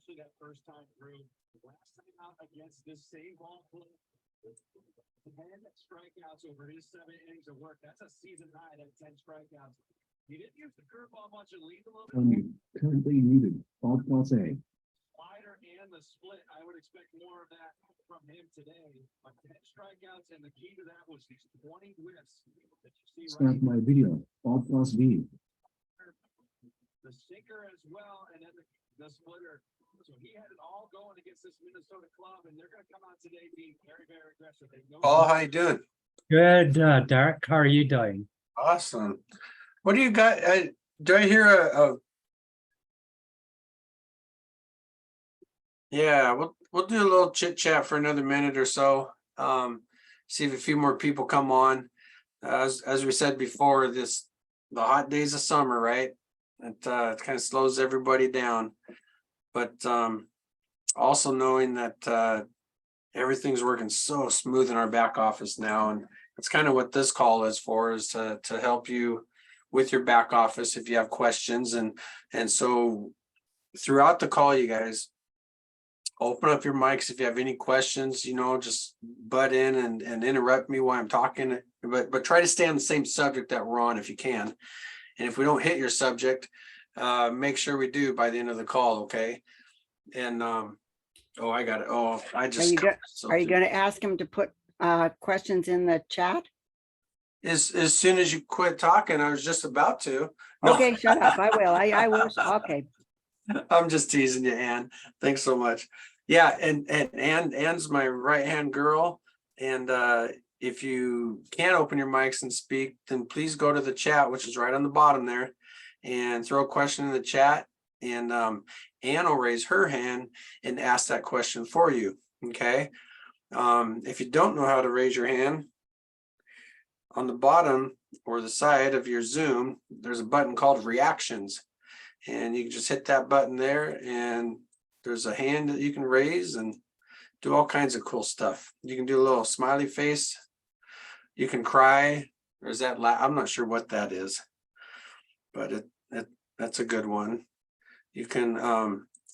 especially that first time through. Last time out against this same ball club, 10 strikeouts over his 7 innings of work. That's a season high, that 10 strikeouts. He didn't use the curveball much and lead a little bit. Currently muted. All Class A. Slider and the split. I would expect more of that from him today. But 10 strikeouts, and the key to that was these 20 whiffs that you see Start my video. All Class B. The sinker as well, and then the splitter. So he had it all going against this Minnesota club, and they're going to come out today being very, very aggressive. Paul, how you doing? Good, Derek. How are you doing? Awesome. What do you got? Do I hear Yeah, we'll do a little chit chat for another minute or so. See if a few more people come on. As we said before, the hot days of summer, right? It kind of slows everybody down. But also knowing that everything's working so smooth in our back office now, and that's kind of what this call is for, is to help you with your back office if you have questions. And so throughout the call, you guys open up your mics if you have any questions, just butt in and interrupt me while I'm talking, but try to stay on the same subject that we're on if you can. And if we don't hit your subject, make sure we do by the end of the call, okay? And I got it. Are you going to ask him to put questions in the chat? As soon as you quit talking, I was just about to. No. Okay, shut up. I will. I will. Okay. I'm just teasing you, Ann. Thanks so much. Yeah, and Ann's my right-hand girl. And if you can't open your mics and speak, then please go to the chat, which is right on the bottom there, and throw a question in the chat. And Ann will raise her hand and ask that question for you. Okay. If you don't know how to raise your hand, on the bottom or the side of your Zoom, there's a button called reactions. And you can just hit that button there, and there's a hand that you can raise and do all kinds of cool stuff. You can do a little smiley face. You can cry. Or is that I'm not sure what that is, but that's a good one. You can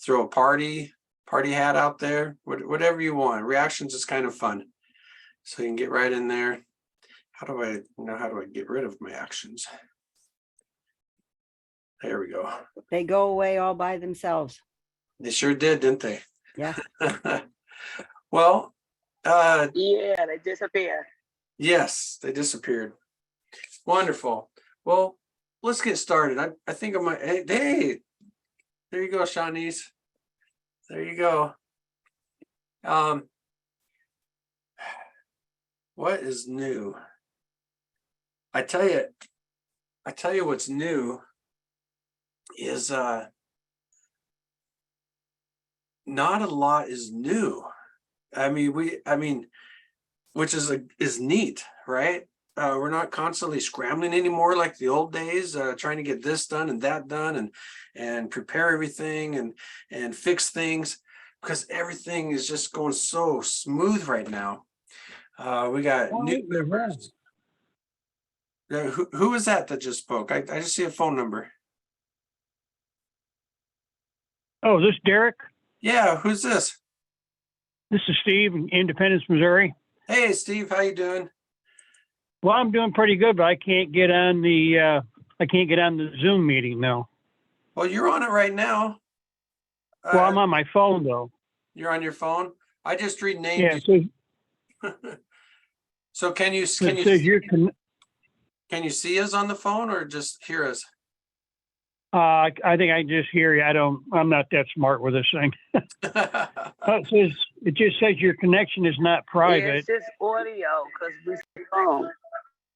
throw a party hat out there, whatever you want. Reactions is kind of fun. So you can get right in there. How do I get rid of my actions? There we go. They go away all by themselves. They sure did, didn't they? Yeah. Well, yeah, they disappear. Yes, they disappeared. Wonderful. Well, let's get started. I think I might. Hey, there you go, Shanice. There you go. What is new? I tell you what's new is not a lot is new. I mean, which is neat, right? We're not constantly scrambling anymore like the old days, trying to get this done and that done and prepare everything and fix things, because everything is just going so smooth right now. We got new members. Who is that just spoke? I just see a phone number. Oh, is this Derek? Yeah, who's this? This is Steve in Independence, Missouri. Hey, Steve, how you doing? Well, I'm doing pretty good, but I can't get on the Zoom meeting now. Well, you're on it right now. Well, I'm on my phone though. You're on your phone. I just renamed Yeah. you. So can you see us on the phone or just hear us? I think I just hear you. I'm not that smart with this thing. It just says your connection is not Yeah, private. it's just audio because we phone.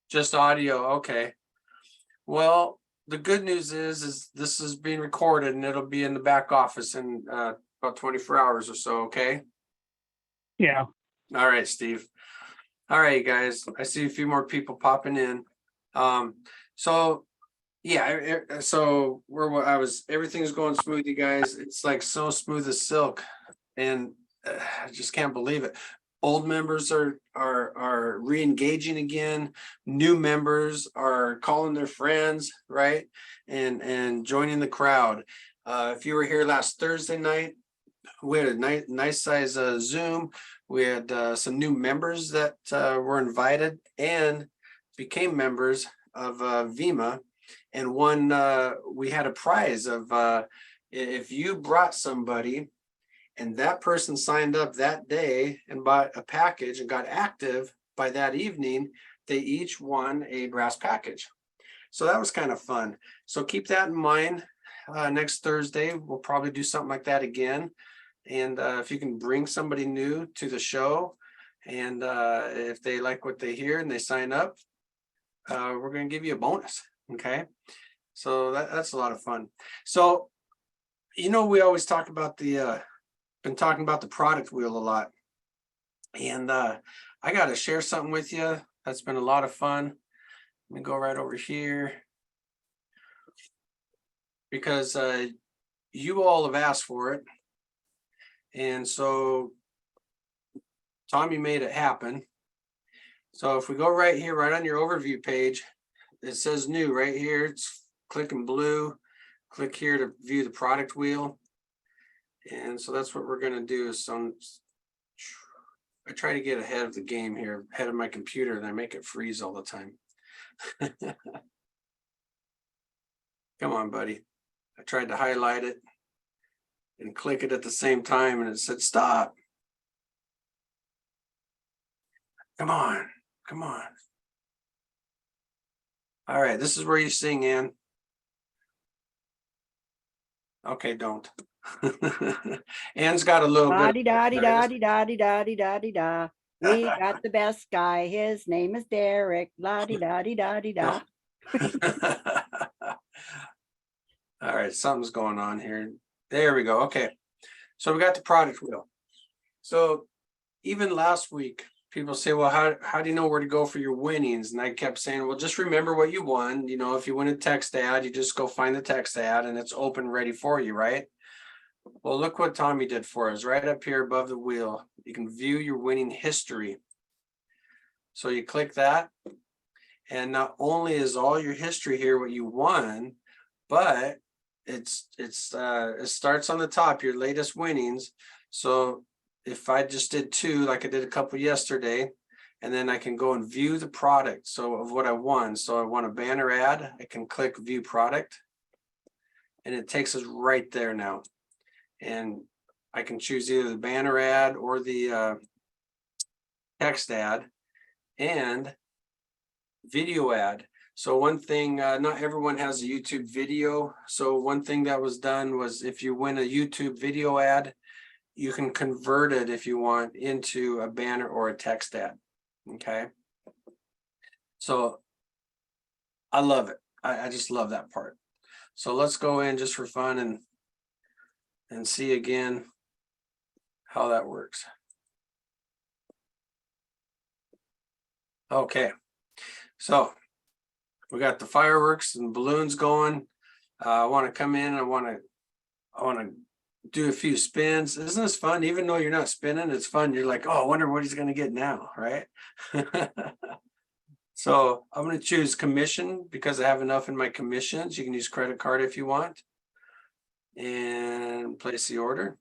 Just audio. Okay. Well, the good news is this is being recorded and it'll be in the back office in about 24 hours or so. Okay. Yeah. All right, Steve. All right, guys. I see a few more people popping in. So yeah, so everything's going smooth, you guys. It's like so smooth as silk, and I just can't believe it. Old members are re-engaging again. New members are calling their friends, right, and joining the crowd. If you were here last Thursday night, we had a nice size Zoom. We had some new members that were invited and became members of VIMA. And we had a prize of if you brought somebody and that person signed up that day and bought a package and got active by that evening, they each won a brass package. So that was kind of fun. So keep that in mind. Next Thursday, we'll probably do something like that again. And if you can bring somebody new to the show, and if they like what they hear and they sign up, we're going to give you a bonus. Okay. So that's a lot of fun. So, we always talk about been talking about the product wheel a lot. And I got to share something with you. That's been a lot of fun. Let me go right over here. Because you all have asked for it. And so Tommy made it happen. So if we go right here, right on your overview page, it says new right here. It's clicking blue. Click here to view the product wheel. And so that's what we're going to do. I try to get ahead of the game here, ahead of my computer, and I make it freeze all the time. Come on, buddy. I tried to highlight it and click it at the same time, and it said, stop. Come on. Come on. All right. This is where you sing, Ann. Okay, don't. Ann's got a little bit. Da-di-da-di-da-di-da-di-da-di-da-di-da. We got the best guy. His name is Derek. La-di-da-di-da-di-da. All right, something's going on here. There we go. Okay. So we got the product wheel. So even last week, people say, well, how do you know where to go for your winnings? And I kept saying, well, just remember what you won. If you win a text ad, you just go find the text ad and it's open ready for you, right? Well, look what Tommy did for us right up here above the wheel. You can view your winning history. So you click that. And not only is all your history here what you won, but it starts on the top, your latest winnings. So if I just did 2, like I did a couple yesterday, and then I can go and view the product. So of what I won. So I won a banner ad. I can click view product, and it takes us right there now. And I can choose either the banner ad or the text ad and video ad. So one thing, not everyone has a YouTube video. So one thing that was done was if you win a YouTube video ad, you can convert it if you want into a banner or a text ad. Okay. So I love it. I just love that part. So let's go in just for fun and see again how that works. Okay. So we got the fireworks and balloons going. I want to come in. I want to do a few spins. Isn't this fun? Even though you're not spinning, it's fun. You're like, oh, I wonder what he's going to get now, right? So I'm going to choose commission because I have enough in my commissions. You can use credit card if you want. And place the order.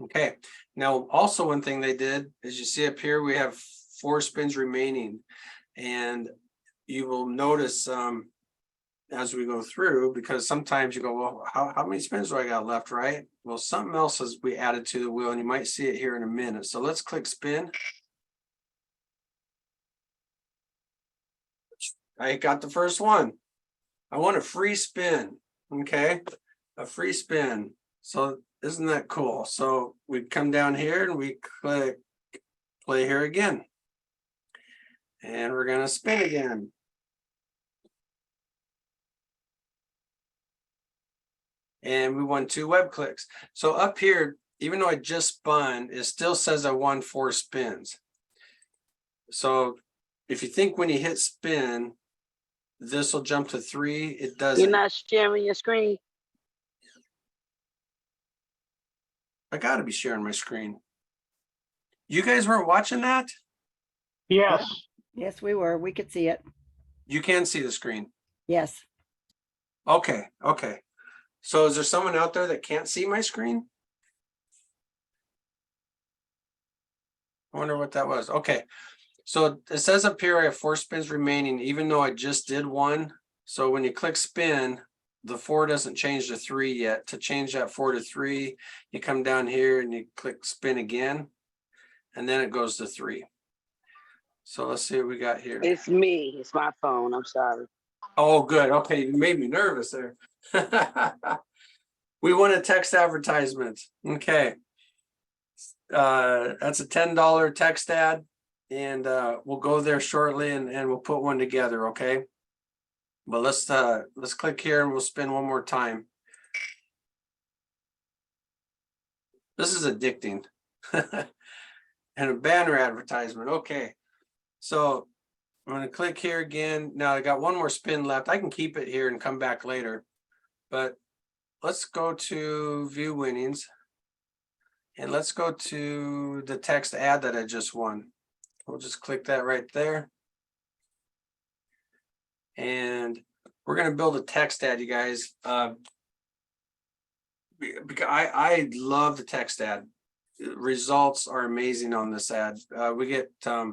Okay, now also one thing they did is you see up here we have 4 spins remaining, and you will notice as we go through, because sometimes you go, well, how many spins do I got left, right? Well, something else is we added to the wheel, and you might see it here in a minute. So let's click spin. I got the first one. I want a free spin. Okay, a free spin. So isn't that cool? So we come down here and we click play here again. And we're going to spin again. And we won 2 web clicks. So up here, even though I just spun, it still says I won 4 spins. So if you think when you hit spin, this will jump to 3, it doesn't. You're not sharing your screen. I gotta be sharing my screen. You guys weren't watching that? Yes. Yes, we were. We could see it. You can see the screen. Yes. Okay, okay. So is there someone out there that can't see my screen? I wonder what that was. Okay. So it says up here I have 4 spins remaining, even though I just did one. So when you click spin, the 4 doesn't change to 3 yet. To change that 4 to 3, you come down here and you click spin again, and then it goes to 3. So let's see what we got here. It's me. It's my phone. I'm sorry. Oh, good. Okay, you made me nervous there. We want a text advertisement. Okay. That's a $10 text ad, and we'll go there shortly and we'll put one together, okay? But let's click here and we'll spin one more time. This is addicting. And a banner advertisement. Okay. So I'm going to click here again. Now I got one more spin left. I can keep it here and come back later. But let's go to view winnings. And let's go to the text ad that I just won. We'll just click that right there. And we're going to build a text ad, you guys. Because I love the text ad. Results are amazing on this ad. We get a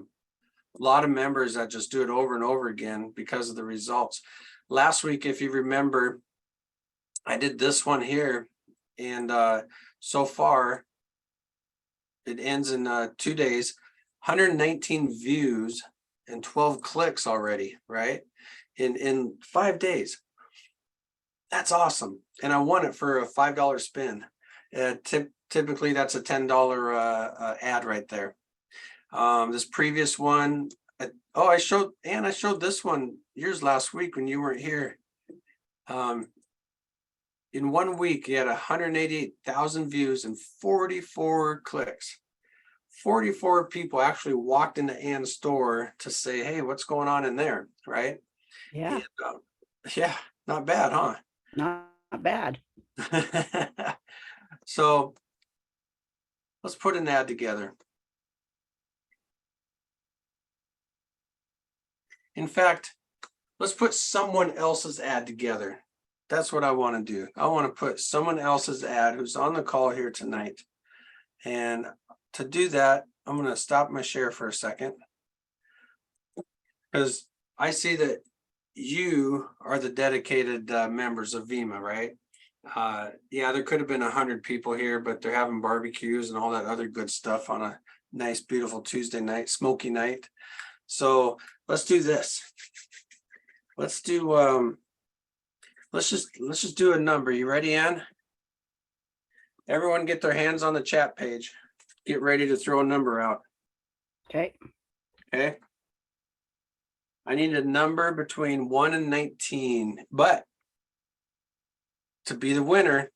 lot of members that just do it over and over again because of the results. Last week, if you remember, I did this one here, and so far it ends in 2 days, 119 views and 12 clicks already, right? In 5 days. That's awesome. And I won it for a $5 spin. Typically that's a $10 ad right there. This previous one, I showed this one yours last week when you weren't here. In 1 week, you had 188,000 views and 44 clicks. 44 people actually walked into Ann's store to say, hey, what's going on in there, right? Yeah. And, yeah, not bad, huh? Not bad. So let's put an ad together. In fact, let's put someone else's ad together. That's what I want to do. I want to put someone else's ad who's on the call here tonight. And to do that, I'm going to stop my share for a second, because I see that you are the dedicated members of VEMA, right? Yeah, there could have been 100 people here, but they're having barbecues and all that other good stuff on a nice, beautiful Tuesday night, smoky night. So let's do this. Let's do let's just do a number. You ready, Ann? Everyone get their hands on the chat page. Get ready to throw a number out. Okay. Okay. I need a number between 1 and 19, but to be the winner,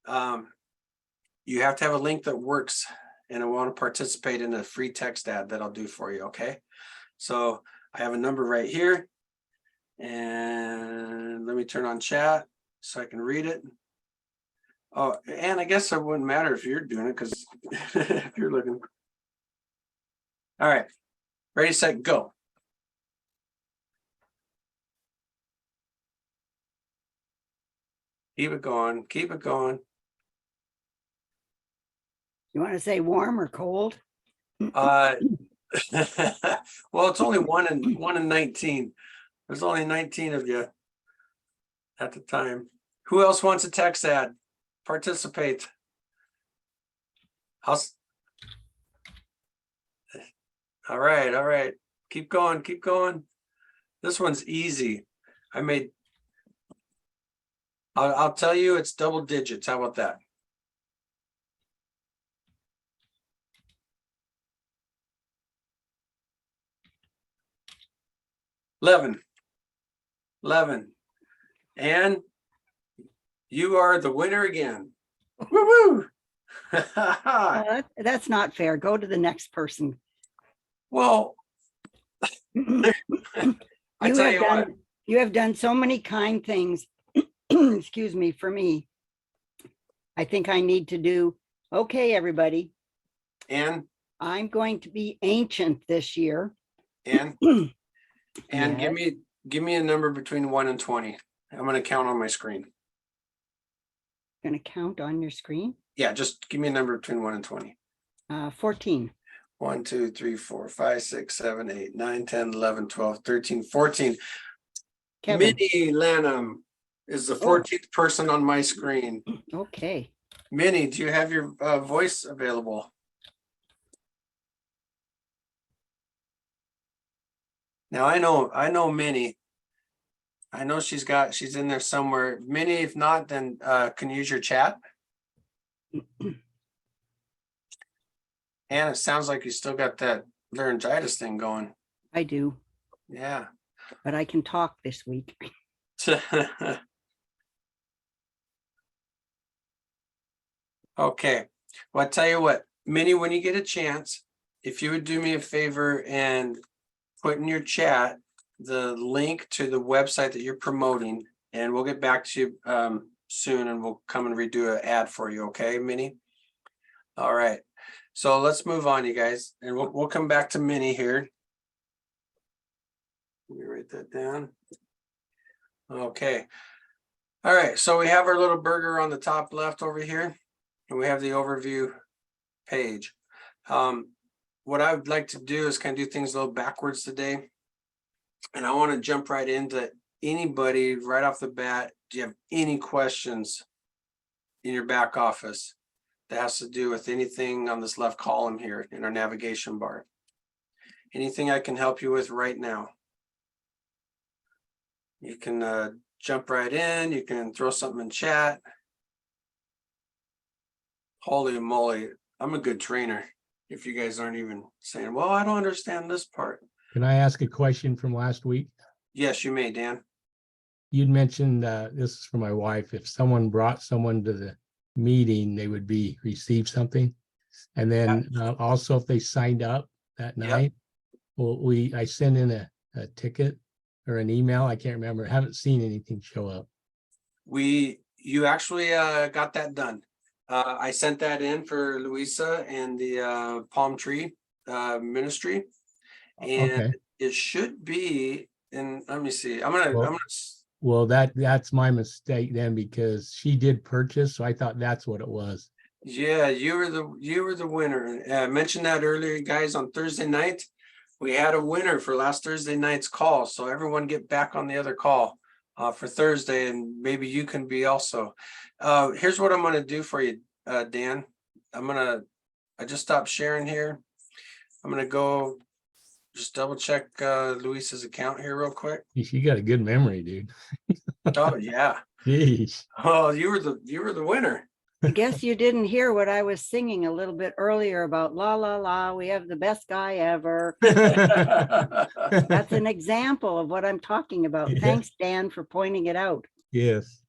you have to have a link that works, and I want to participate in a free text ad that I'll do for you. Okay. So I have a number right here, and let me turn on chat so I can read it. Oh, and I guess it wouldn't matter if you're doing it, because if you're looking. All right. Ready, set, go. Keep it going. Keep it going. You want to say warm or cold? Well, it's only 1 and 19. There's only 19 of you at the time. Who else wants a text ad? Participate. All right, all right. Keep going, keep going. This one's easy. I'll tell you, it's double digits. How about that? Eleven. And you are the winner again. Woo-woo! That's not fair. Go to the next person. Well, I tell you what. You have done so many kind things. Excuse me, for me. I think I need to do, okay, everybody. And I'm going to be ancient this year. and Yes. give me give me a number between 1 and 20. I'm gonna count on my screen. Gonna count on your screen. Yeah, just give me a number between 1 and 20. 14. 1, 2, 3, 4, 5, 6, 7, 8, 9, 10, 11, 12, 13, 14. Kevin. Minnie Lanham is the 14th person on my screen. Okay. Minnie, do you have your voice available? Now I know Minnie. I know she's in there somewhere. Minnie, if not, then can you use your chat? And it sounds like you still got that laryngitis thing going. I do, Yeah. but I can talk this week. Okay. Well, I tell you what, Minnie, when you get a chance, if you would do me a favor and put in your chat the link to the website that you're promoting, and we'll get back to you soon, and we'll come and redo an ad for you. Okay, Minnie? All right. So let's move on, you guys, and we'll come back to Minnie here. Let me write that down. Okay. All right. So we have our little burger on the top left over here, and we have the overview page. What I would like to do is kind of do things a little backwards today. And I want to jump right into anybody right off the bat. Do you have any questions in your back office that has to do with anything on this left column here in our navigation bar? Anything I can help you with right now? You can jump right in. You can throw something in chat. Holy moly, I'm a good trainer. If you guys aren't even saying, well, I don't understand this part. Can I ask a question from last week? Yes, you may, Dan. You'd mentioned, this is for my wife, if someone brought someone to the meeting, they would receive something. And then also if they signed up that Yep. night, well, I sent in a ticket or an email. I can't remember. Haven't seen anything show up. You actually got that done. I sent that in for Louisa and the Palm Tree Ministry. And Okay. it should be, and let me see, Well, that's my mistake then, because she did purchase, so I thought that's what it was. yeah, you were the winner. I mentioned that earlier, guys, on Thursday night. We had a winner for last Thursday night's call. So everyone get back on the other call for Thursday, and maybe you can be also. Here's what I'm going to do for you, Dan. I just stopped sharing here. I'm going to go just double check Luisa's account here real quick. You got a good memory, dude. Oh yeah. Jeez. Oh, you were the winner. I guess you didn't hear what I was singing a little bit earlier about la la la, we have the best guy ever. That's an example of what I'm talking about. Yeah. Thanks, Dan, for pointing it out. Yes.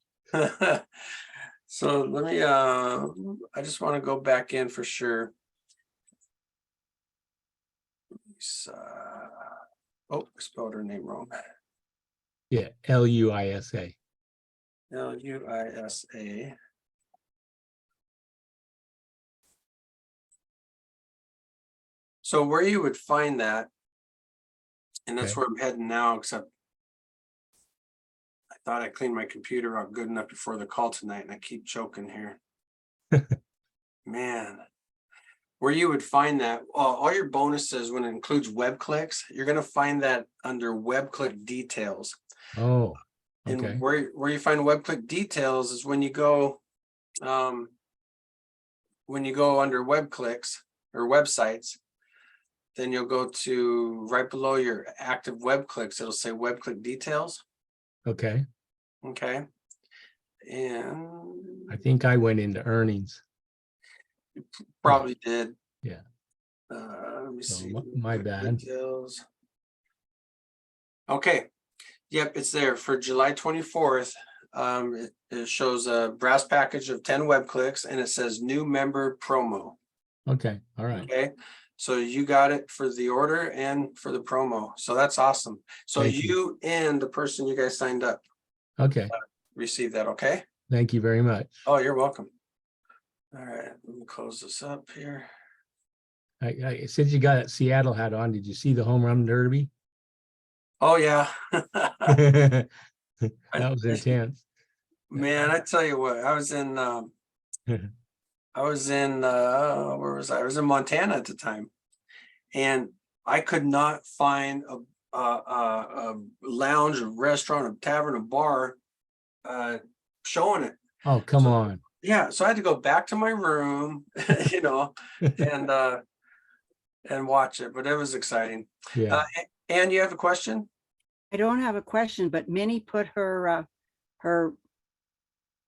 So let me I just want to go back in for sure. Oh, I spelled her name wrong. Yeah. Luisa. Luisa. So where you would find that, and that's Okay. where I'm heading now, except I thought I cleaned my computer out good enough before the call tonight, and I keep choking here. Man, where you would find that, all your bonuses, when it includes web clicks, you're going to find that under web click details. Oh, okay. And where you find web click details is when you go under web clicks or websites, then you'll go to right below your active web clicks. It'll say web click details. Okay. Okay. And I think I went into earnings. probably did. Yeah. Let me So see. my Quick bad. Details. Okay. Yep, it's there for July 24th. It shows a brass package of 10 web clicks, and it says new member promo. Okay. All right. Okay. So you got it for the order and for the promo. So that's awesome. So Thank you and the person you guys signed up Okay. receive that. Okay. Thank you very much. Oh, you're welcome. All right. Let me close this up here. Since you got that Seattle hat on, did you see the home run derby? Oh, yeah. That was intense. Man, I tell you what, I was in, where was I? I was in Montana at the time. And I could not find a lounge, a restaurant, a tavern, a bar, showing it. Oh, come So- on. Yeah, so I had to go back to my room, you know, and watch it, but it was exciting. Yeah. And you have a question? I don't have a question, but Minnie put her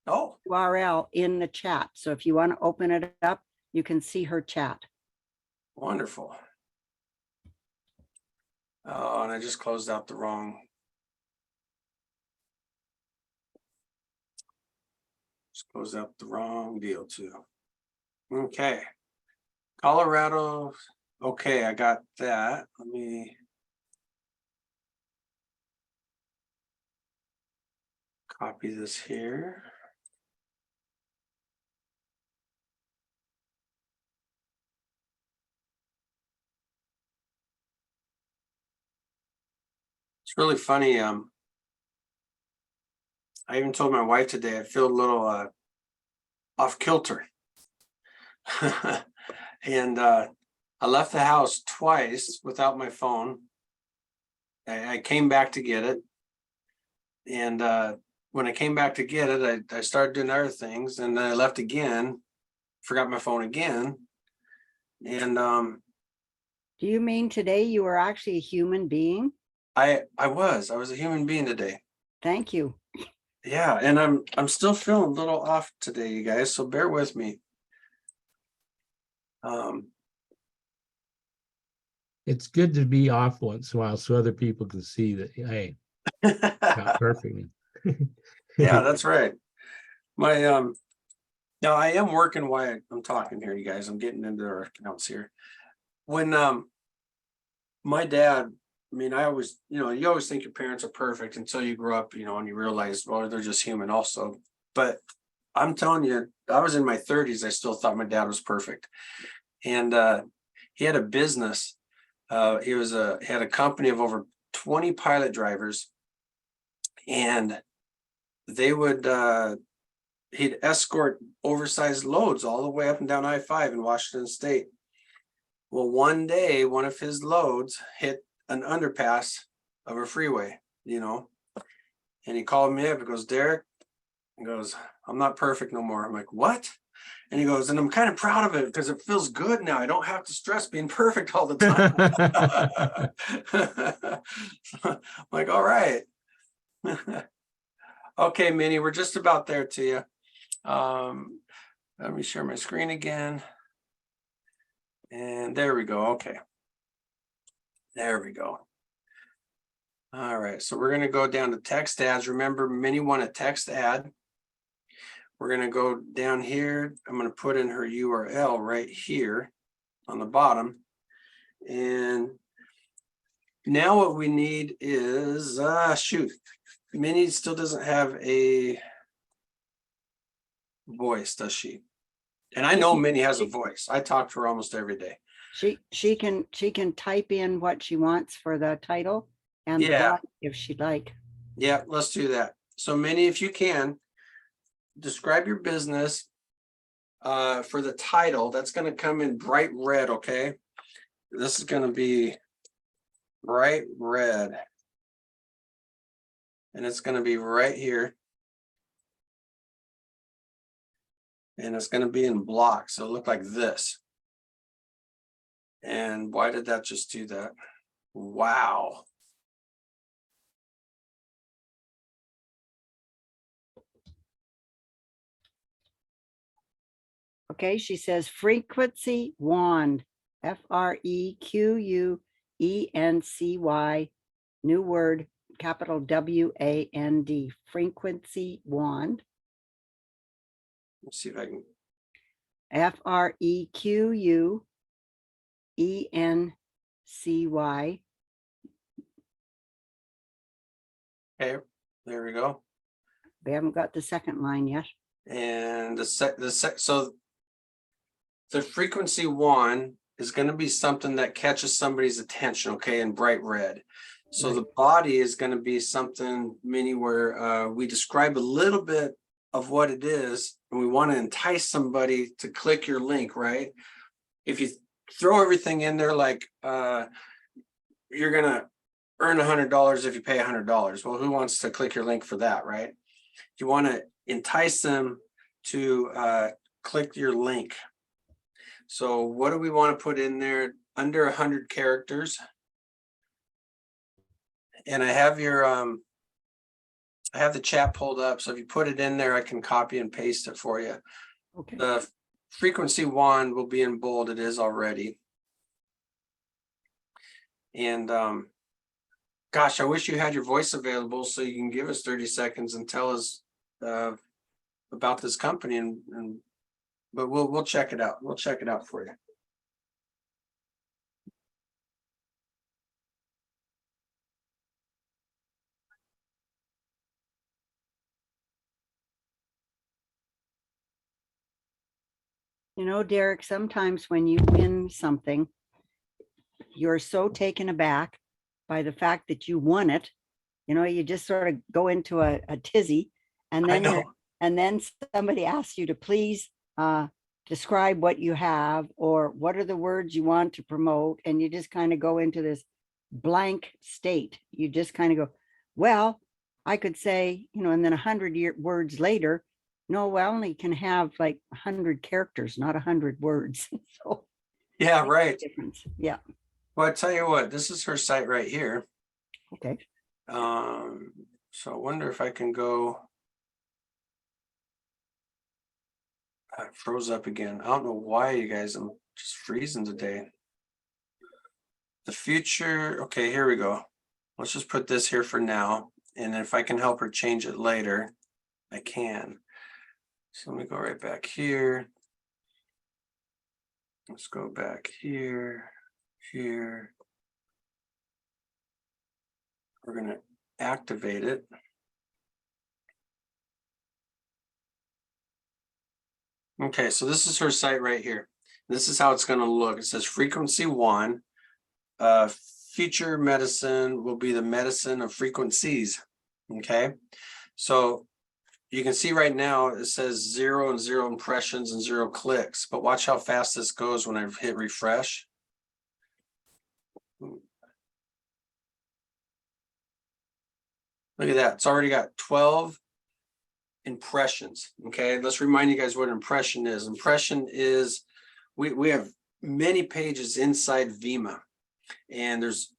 Oh, URL in the chat. So if you want to open it up, you can see her chat. wonderful. Oh, and I just closed out the wrong. Just closed out the wrong deal too. Okay. Colorado. Okay, I got that. Let me. Copy this here. It's really funny. I even told my wife today I feel a little off kilter. And I left the house twice without my phone. I came back to get it. And when I came back to get it, I started doing other things, and then I left again, forgot my phone again. And Do you mean today you were actually a human being? I was a human being today. Thank you. Yeah, and I'm still feeling a little off today, you guys, so bear with me. It's good to be off once in a while so other people can see that, hey, not perfectly. Yeah, that's right. My now I am working while I'm talking here, you guys. I'm getting into our accounts here. When my dad, I mean, I always, you always think your parents are perfect until you grow up, and you realize, well, they're just human also. But I'm telling you, I was in my 30s, I still thought my dad was perfect. And he had a business. He had a company of over 20 pilot drivers, and they would he'd escort oversized loads all the way up and down I-5 in Washington State. Well, one day, one of his loads hit an underpass of a freeway, and he called me up. He goes, Derek, he goes, I'm not perfect no more. I'm like, what? And he goes, and I'm kind of proud of it because it feels good now. I don't have to stress being perfect all the time. I'm like, all right. Okay, Minnie, we're just about there to you. Let me share my screen again. And there we go. Okay. There we go. All right. So we're going to go down to text ads. Remember, Minnie want a text ad. We're going to go down here. I'm going to put in her URL right here on the bottom. And now what we need is, Minnie still doesn't have a voice, does she? And I know Minnie has a voice. I talk to her almost every day. She can type in what she wants for the title and the Yeah. body if she'd like. Yeah, let's do that. So Minnie, if you can, describe your business for the title. That's going to come in bright red, okay? This is going to be bright red. And it's going to be right here. And it's going to be in blocks. So it'll look like this. And why did that just do that? Wow. Okay, she says frequency wand, FREQUENCY, new word, capital WAND, frequency wand, Let's see if I can. FREQUENCY. Okay, there we go. We haven't got the second line yet. And so the frequency one is going to be something that catches somebody's attention, okay, in bright red. So Right. the body is going to be something, Minnie, where we describe a little bit of what it is, and we want to entice somebody to click your link, right? If you throw everything in there, like you're gonna earn $100 if you pay $100. Well, who wants to click your link for that, right? You want to entice them to click your link. So what do we want to put in there? Under 100 characters. And I have your I have the chat pulled up, so if you put it in there, I can copy and paste it for you. Okay. The frequency one will be in bold. It is already. And gosh, I wish you had your voice available so you can give us 30 seconds and tell us about this company, but we'll check it out. We'll check it out for you. You know, Derek, sometimes when you win something, you're so taken aback by the fact that you won it. You know, you just sort of go into a tizzy, and I then know. and then somebody asks you to please describe what you have or what are the words you want to promote, and you just kind of go into this blank state. You just kind of go, well, I could say, you know, and then 100 words later, no, we only can have like 100 characters, not 100 words. So Yeah, right. difference. Yeah. Well, I tell you what, this is her site right here. Okay. So I wonder if I can go. It froze up again. I don't know why, you guys. I'm just freezing today. The future. Okay, here we go. Let's just put this here for now. And if I can help her change it later, I can. So let me go right back here. Let's go back here, here. We're going to activate it. Okay, so this is her site right here. This is how it's going to look. It says frequency one. Future medicine will be the medicine of frequencies. Okay, so you can see right now it says 0 and 0 impressions and 0 clicks, but watch how fast this goes when I hit refresh. Look at that. It's already got 12 impressions. Okay, let's remind you guys what impression is. Impression is we have many pages inside Vima, and there's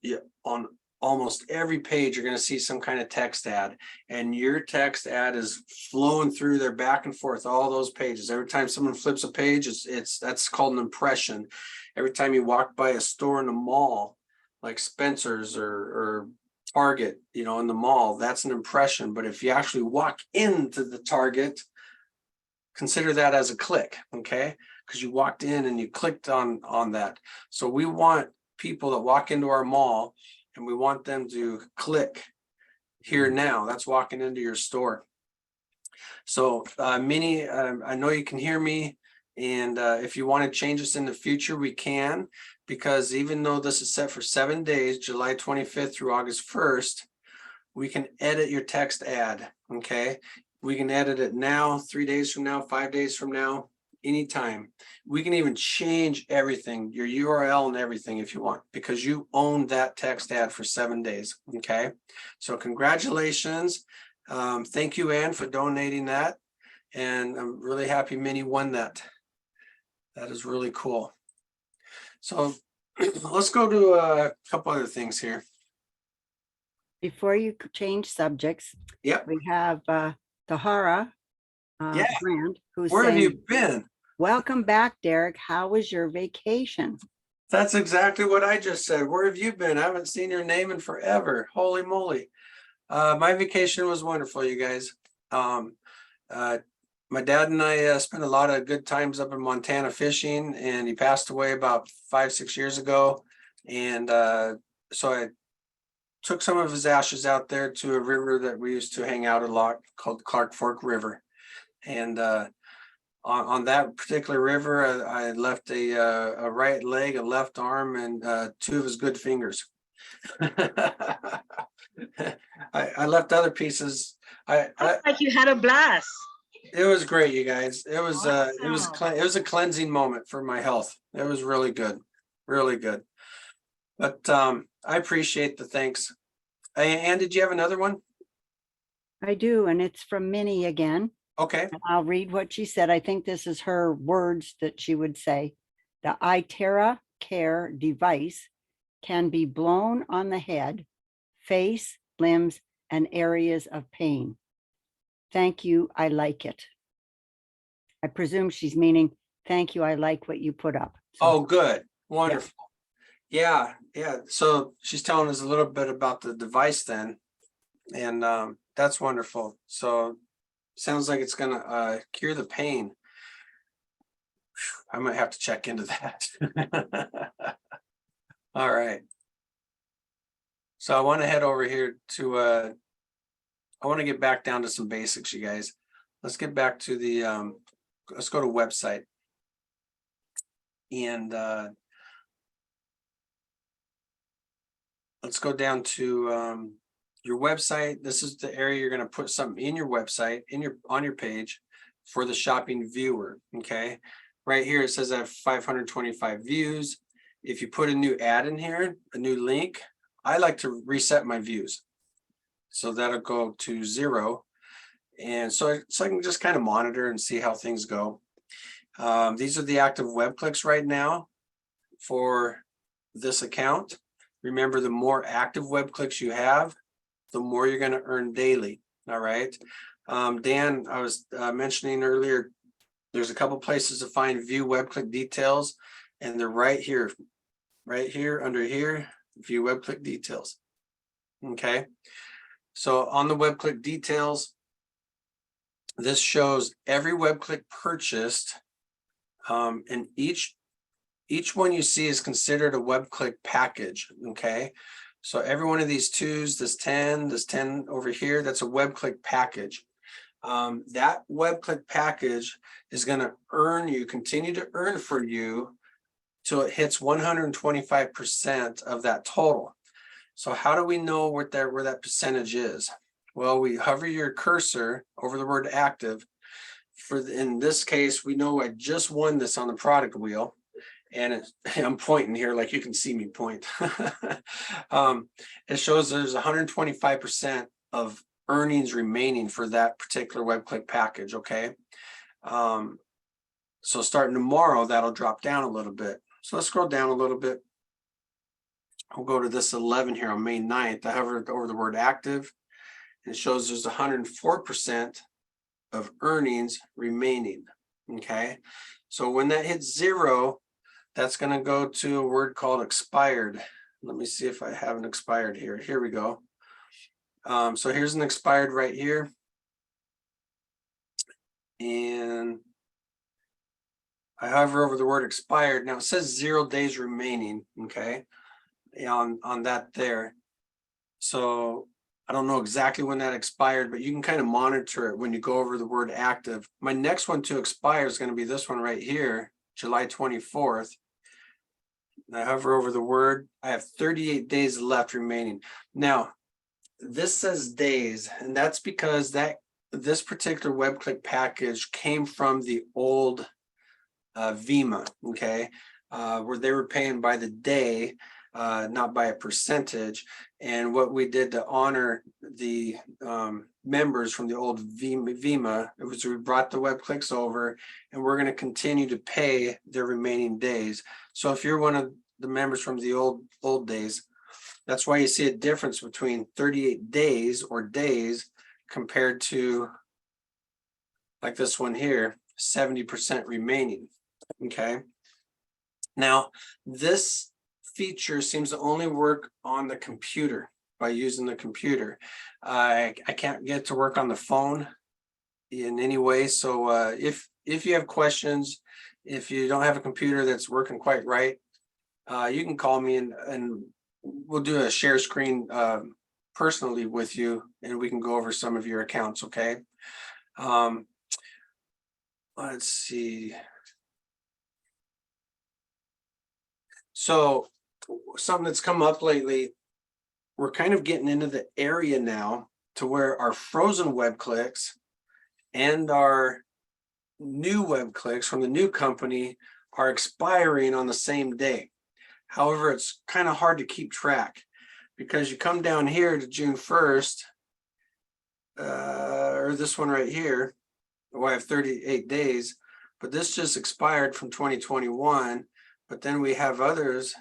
on almost every page you're going to see some kind of text ad, and your text ad is flowing through there back and forth all those pages. Every time someone flips a page, that's called an impression. Every time you walk by a store in the mall like Spencer's or Target, you know, in the mall, that's an impression. But if you actually walk into the Target, consider that as a click, okay? Because you walked in and you clicked on that. So we want people that walk into our mall, and we want them to click here now. That's walking into your store. So Minnie, I know you can hear me, and if you want to change this in the future, we can, because even though this is set for 7 days, July 25th through August 1st, we can edit your text ad, okay? We can edit it now, 3 days from now, 5 days from now, anytime. We can even change everything, your URL and everything if you want, because you own that text ad for 7 days, okay? So congratulations. Thank you, Ann, for donating that. And I'm really happy Minnie won that. That is really cool. So let's go to a couple other things here. Before you change subjects, Yep. we have Tahara Yeah. Brand, who's Where have saying, you been? welcome back, Derek. How was your vacation? That's exactly what I just said. Where have you been? I haven't seen your name in forever. Holy moly. My vacation was wonderful, you guys. My dad and I spent a lot of good times up in Montana fishing, and he passed away about 5-6 years ago. And so I took some of his ashes out there to a river that we used to hang out a lot called Clark Fork River. And on that particular river, I left a right leg, a left arm, and 2 of his good fingers. I left other pieces. Like you had a blast. It was great, you guys. It was Awesome. it was a cleansing moment for my health. It was really good, really good. But I appreciate the thanks. Ann, did you have another one? I do, and it's from Minnie again. Okay, And I'll read what she said. I think this is her words that she would say. The iTerra Care device can be blown on the head, face, limbs, and areas of pain. Thank you. I like it. I presume she's meaning, thank you. I like what you put up. So, oh, good, wonderful. Yeah, yeah. So she's telling us a little bit about the device then. And that's wonderful. So sounds like it's gonna cure the pain. I might have to check into that. All right. So I want to head over here to I want to get back down to some basics, you guys. Let's get back to the let's go to website. And let's go down to your website. This is the area you're going to put something in your website, on your page for the shopping viewer. Okay. Right here, it says I have 525 views. If you put a new ad in here, a new link, I like to reset my views. So that'll go to 0. And so I can just kind of monitor and see how things go. These are the active web clicks right now for this account. Remember, the more active web clicks you have, the more you're going to earn daily. All right. Dan, I was mentioning earlier, there's a couple places to find view web click details, and they're right here under here, view web click details. Okay. So on the web click details, this shows every web click purchased, and each one you see is considered a web click package. Okay. So every one of these 2s, this 10 over here, that's a web click package. That web click package is going to continue to earn for you till it hits 125% of that total. So how do we know where that percentage is? Well, we hover your cursor over the word active. In this case, we know I just won this on the product wheel. And I'm pointing here like you can see me point. It shows there's 125% of earnings remaining for that particular web click package. Okay. So starting tomorrow, that'll drop down a little bit. So let's scroll down a little bit. We'll go to this 11 here on May 9th. I hover over the word active, and it shows there's 104% of earnings remaining. Okay. So when that hits 0, that's going to go to a word called expired. Let me see if I have an expired here. Here we go. So here's an expired right here. And I hover over the word expired. Now it says 0 days remaining. Okay. On that there. So I don't know exactly when that expired, but you can kind of monitor it when you go over the word active. My next one to expire is going to be this one right here, July 24th. I hover over the word. I have 38 days left remaining. Now, this says days, and that's because this particular web click package came from the old Vima, okay, where they were paying by the day, not by a percentage. And what we did to honor the members from the old Vima, it was we brought the web clicks over, and we're going to continue to pay their remaining days. So if you're one of the members from the old days, that's why you see a difference between 38 days or days compared to like this one here, 70% remaining. Okay. Now this feature seems to only work on the computer by using the computer. I can't get to work on the phone in any way. So if you have questions, if you don't have a computer that's working quite right, you can call me and we'll do a share screen personally with you, and we can go over some of your accounts. Okay. Let's see. So something that's come up lately, we're kind of getting into the area now to where our frozen web clicks and our new web clicks from the new company are expiring on the same day. However, it's kind of hard to keep track because you come down here to June 1st, or this one right here, well, I have 38 days, but this just expired from 2021. But then we have others,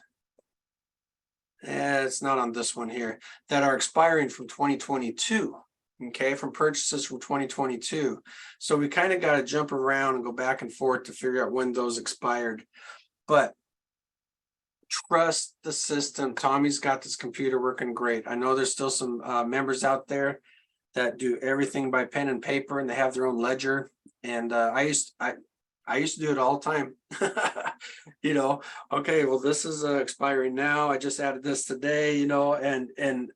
it's not on this one here, that are expiring from 2022. Okay, from purchases from 2022. So we kind of got to jump around and go back and forth to figure out when those expired. But trust the system. Tommy's got this computer working great. I know there's still some members out there that do everything by pen and paper, and they have their own ledger. And I used to do it all the time. You know, okay, well, this is expiring now. I just added this today, you know, and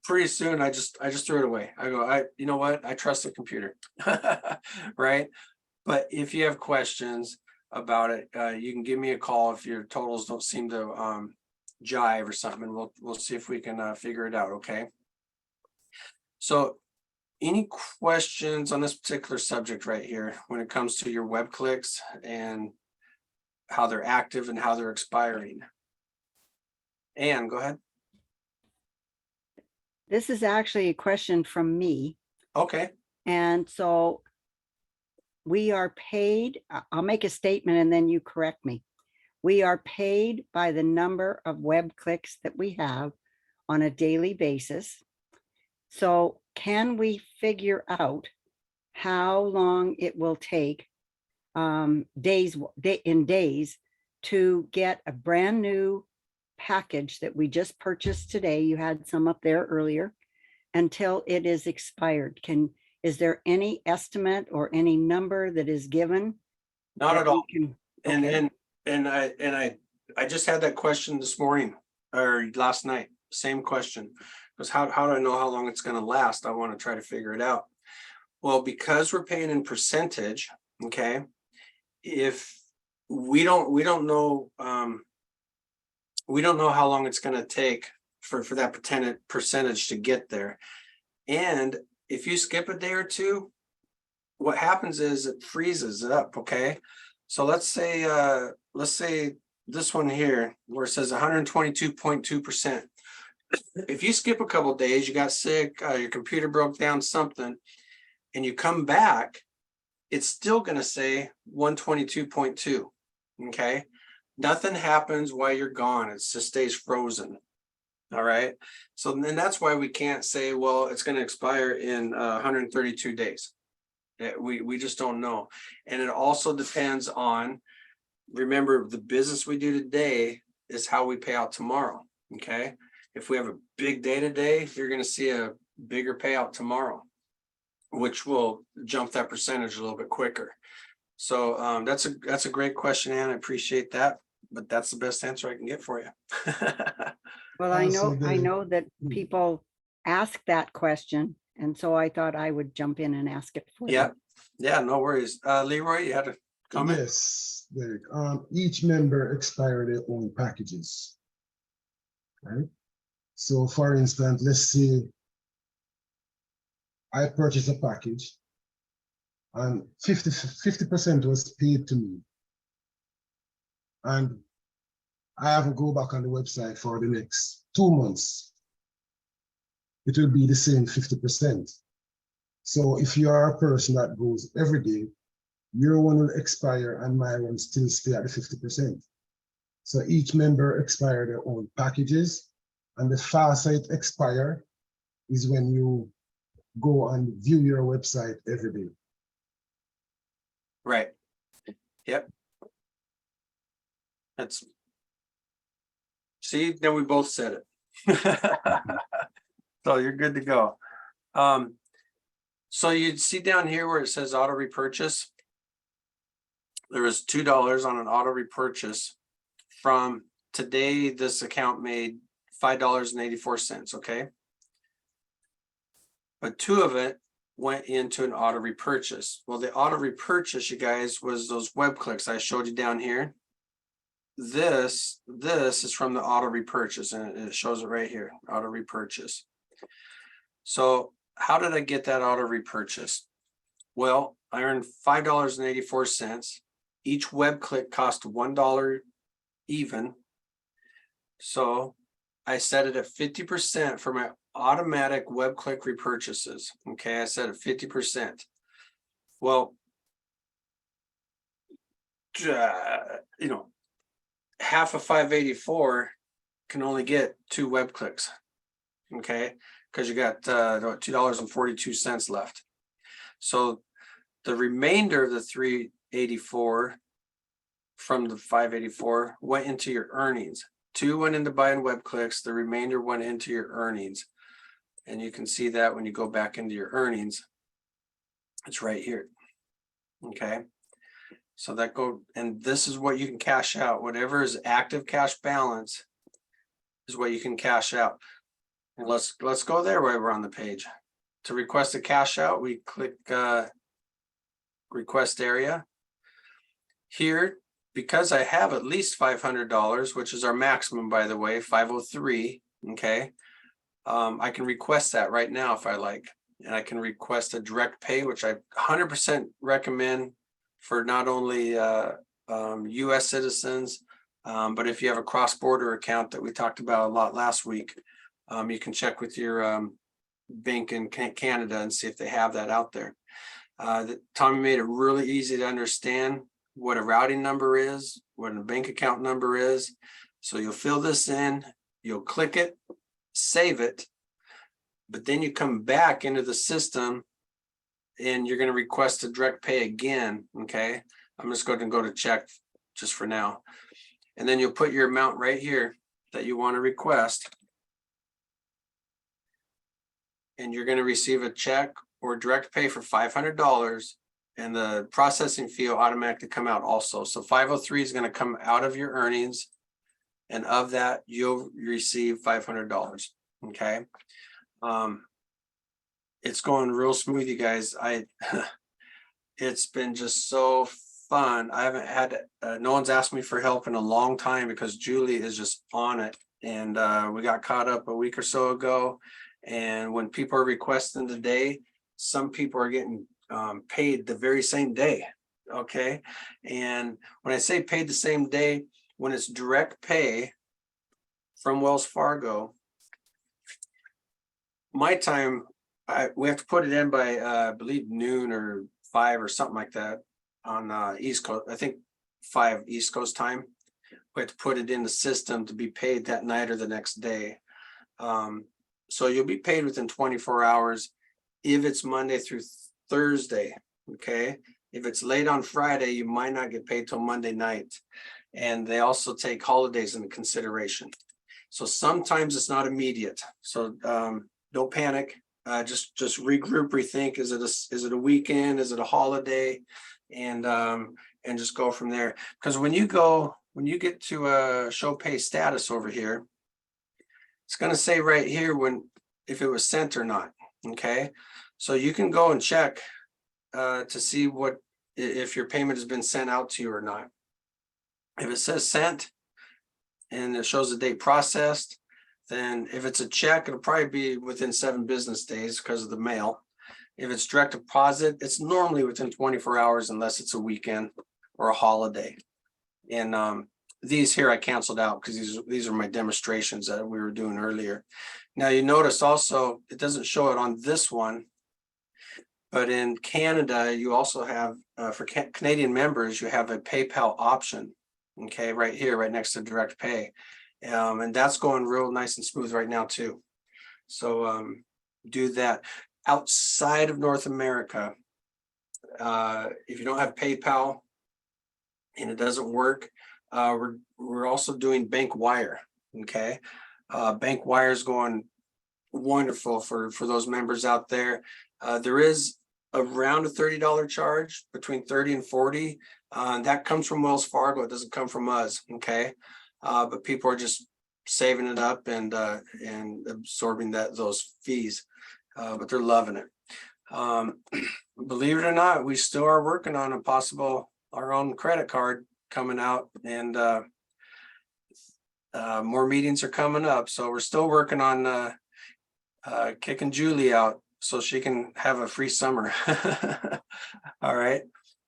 pretty soon I just threw it away. I go, you know what? I trust the computer. Right. But if you have questions about it, you can give me a call if your totals don't seem to jive or something, and we'll see if we can figure it out. Okay. So any questions on this particular subject right here when it comes to your web clicks and how they're active and how they're expiring? Ann, go ahead. This is actually a question from me. Okay. And so we are paid, I'll make a statement and then you correct me. We are paid by the number of web clicks that we have on a daily basis. So can we figure out how long it will take in days to get a brand new package that we just purchased today? You had some up there earlier, until it is expired. Is there any estimate or any number that is given? Not that at all. we can- And I just had that question this morning or last night. Same question. Because how do I know how long it's going to last? I want to try to figure it out. Well, because we're paying in percentage, okay. If we don't know, we don't know how long it's going to take for that percentage to get there. And if you skip a day or two, what happens is it freezes up. Okay. So let's say this one here where it says 122.2%. If you skip a couple of days, you got sick, your computer broke down, something, and you come back, it's still going to say 122.2. Okay. Nothing happens while you're gone. It just stays frozen. All right. So then that's why we can't say, well, it's going to expire in 132 days. We just don't know. And it also depends on, remember, the business we do today is how we pay out tomorrow. Okay. If we have a big day today, you're going to see a bigger payout tomorrow, which will jump that percentage a little bit quicker. So that's a great question, Ann. I appreciate that, but that's the best answer I can get for you. Well, I know that people ask that question, and so I thought I would jump in and ask it for Yeah. them. Yeah, no worries. Leroy, you had a comment? Yes, Derek. Each member expire their own packages. Right? So for instance, let's say I purchased a package and 50% was paid to me. And I have to go back on the website for the next 2 months. It will be the same 50%. So if you are a person that goes every day, your one will expire and my one still stay at the 50%. So each member expire their own packages, and the faster it expire is when you go and view your website every day. Right. Yep. See, then we both said it. So you're good to go. So you'd see down here where it says auto repurchase. There was $2 on an auto repurchase from today. This account made $5.84. Okay. But 2 of it went into an auto repurchase. Well, the auto repurchase, you guys, was those web clicks I showed you down here. This is from the auto repurchase, and it shows it right here, auto repurchase. So how did I get that auto repurchase? Well, I earned $5.84. Each web click cost $1 even. So I set it at 50% for my automatic web click repurchases. Okay, I set it 50%. Well, half of 584 can only get 2 web clicks. Okay, because you got $2.42 left. So the remainder of the 384 from the 584 went into your earnings. 2 went into buying web clicks, the remainder went into your earnings. And you can see that when you go back into your earnings, it's right here. Okay. So that and this is what you can cash out. Whatever is active cash balance is what you can cash out. And let's go there while we're on the page. To request a cash out, we click request area. Here, because I have at least $500, which is our maximum, by the way, 503. Okay. I can request that right now if I like. And I can request a direct pay, which I 100% recommend for not only US citizens, but if you have a cross-border account that we talked about a lot last week, you can check with your bank in Canada and see if they have that out there. Tommy made it really easy to understand what a routing number is, what a bank account number is. So you'll fill this in, you'll click it, save it, but then you come back into the system and you're going to request a direct pay again. Okay, I'm just going to go to check just for now. And then you'll put your amount right here that you want to request. And you're going to receive a check or direct pay for $500, and the processing fee will automatically come out also. So 503 is going to come out of your earnings, and of that you'll receive $500. Okay. It's going real smooth, you guys. It's been just so fun. I haven't had no one's asked me for help in a long time because Julie is just on it, and we got caught up a week or so ago. And when people are requesting today, some people are getting paid the very same day. Okay. And when I say paid the same day, when it's direct pay from Wells Fargo, my time, we have to put it in by I believe noon or 5 or something like that on East Coast. I think 5 East Coast time. We have to put it in the system to be paid that night or the next day. So you'll be paid within 24 hours if it's Monday through Thursday. Okay. If it's late on Friday, you might not get paid till Monday night. And they also take holidays into consideration. So sometimes it's not immediate. So don't panic. Just regroup, rethink. Is it a weekend? Is it a holiday? And just go from there. Because when you get to a show pay status over here, it's going to say right here if it was sent or not. Okay, so you can go and check to see if your payment has been sent out to you or not. If it says sent and it shows the date processed, then if it's a check, it'll probably be within 7 business days because of the mail. If it's direct deposit, it's normally within 24 hours unless it's a weekend or a holiday. And these here I canceled out because these are my demonstrations that we were doing earlier. Now you notice also it doesn't show it on this one, but in Canada you also have for Canadian members you have a PayPal option. Okay, right here, right next to direct pay, and that's going real nice and smooth right now too. So do that. Outside of North America, if you don't have PayPal and it doesn't work, we're also doing bank wire. Okay, bank wire is going wonderful for those members out there. There is around a $30 charge, between 30 and 40. That comes from Wells Fargo. It doesn't come from us. Okay, but people are just saving it up and absorbing those fees, but they're loving it. Believe it or not, we still are working on our own credit card coming out, and more meetings are coming up. So we're still working on kicking Julie out so she can have a free summer. All right.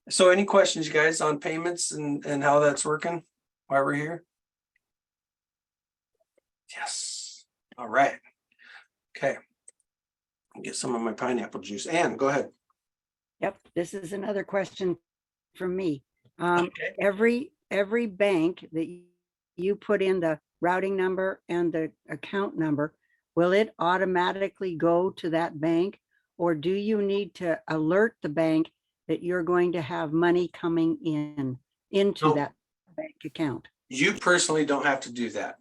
So any questions, you guys, on payments and how that's working while we're here? Yes. All right. Okay. Get some of my pineapple juice. Ann, go ahead. Yep, this is another question from me. Okay. Every bank that you put in the routing number and the account number, will it automatically go to that bank? Or do you need to alert the bank that you're going to have money coming into No. that bank account? You personally don't have to do that.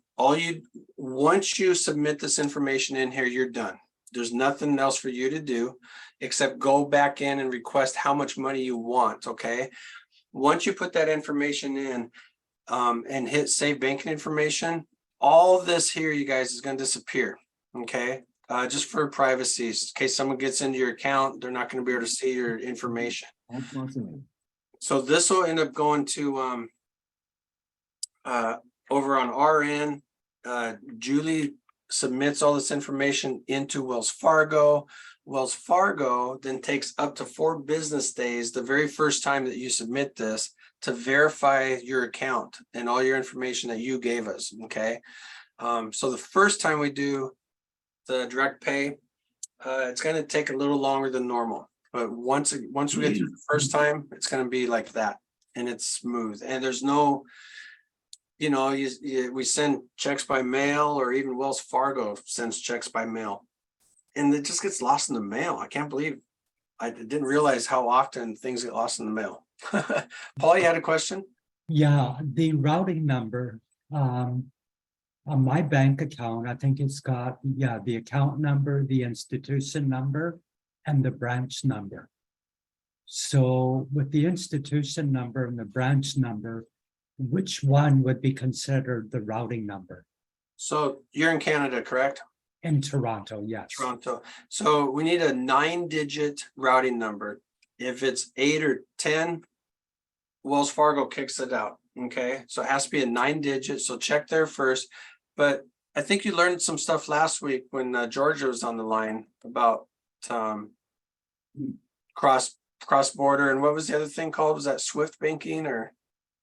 Once you submit this information in here, you're done. There's nothing else for you to do except go back in and request how much money you want, okay? Once you put that information in and hit save banking information, all this here, you guys, is gonna disappear, okay? Just for privacy, in case someone gets into your account, they're not gonna be able to see your information. Alt plus A. So this will end up going to over on our end. Julie submits all this information into Wells Fargo. Wells Fargo then takes up to 4 business days, the very first time that you submit this, to verify your account and all your information that you gave us, okay? So the first time we do the direct pay, it's gonna take a little longer than normal. But once we get through the first time, it's gonna be like that, and it's smooth, and there's no, we send checks by mail, or even Wells Fargo sends checks by mail, and it just gets lost in the mail. I can't believe I didn't realize how often things get lost in the mail. Paul, you had a question? Yeah, the routing number, on my bank account, I think it's got, the account number, the institution number, and the branch number. So with the institution number and the branch number, which one would be considered the routing number? So you're in Canada, correct? In Toronto, yes. Toronto. So we need a 9-digit routing number. If it's 8 or 10, Wells Fargo kicks it out. Okay, so it has to be a 9-digit. So check there first. But I think you learned some stuff last week when Georgia was on the line about cross border, and what was the other thing called? Was that Swift banking or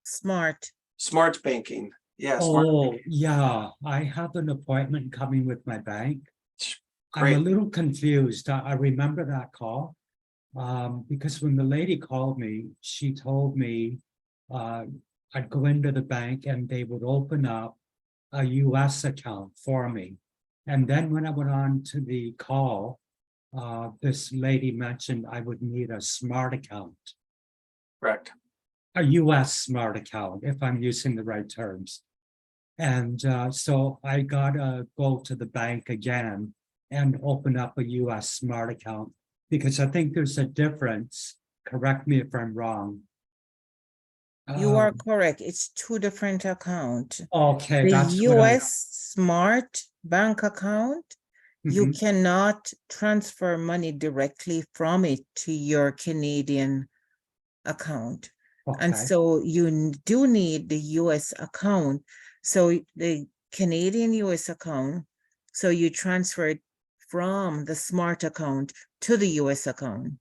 Smart. smart banking? Yeah. Smart Oh, banking. yeah, I have an appointment coming with my bank. I'm a Great. little confused. I remember that call. Because when the lady called me, she told me I'd go into the bank and they would open up a US account for me. And then when I went on to the call, this lady mentioned I would need a smart account, Correct. a US smart account, if I'm using the right terms. And so I gotta go to the bank again and open up a US smart account, because I think there's a difference. Correct me if I'm wrong. You are correct. It's 2 different accounts. Okay, The that's what I- US Smart Bank account, you Mhm. cannot transfer money directly from it to your Canadian account. And Okay. so you do need the US account. So the Canadian US account, so you transfer it from the Smart account to the US account.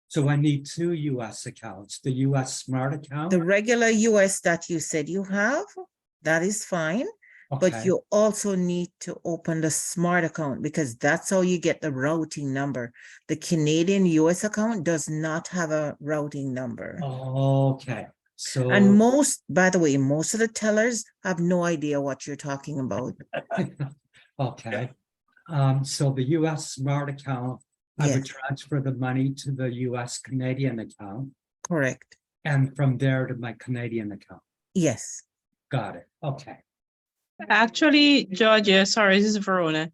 So I need 2 US accounts, the US smart account. The regular US that you said you have, that is fine. But Okay. you also need to open the Smart account, because that's how you get the routing number. The Canadian US account does not have a routing number. Okay, so. And by the way, most of the tellers have no idea what you're talking about. Okay, so the US smart account, I would Yes, transfer the money to the US Canadian account correct. and from there to my Canadian account. Yes. Got it, okay. Actually, Georgia, sorry, this is Verona.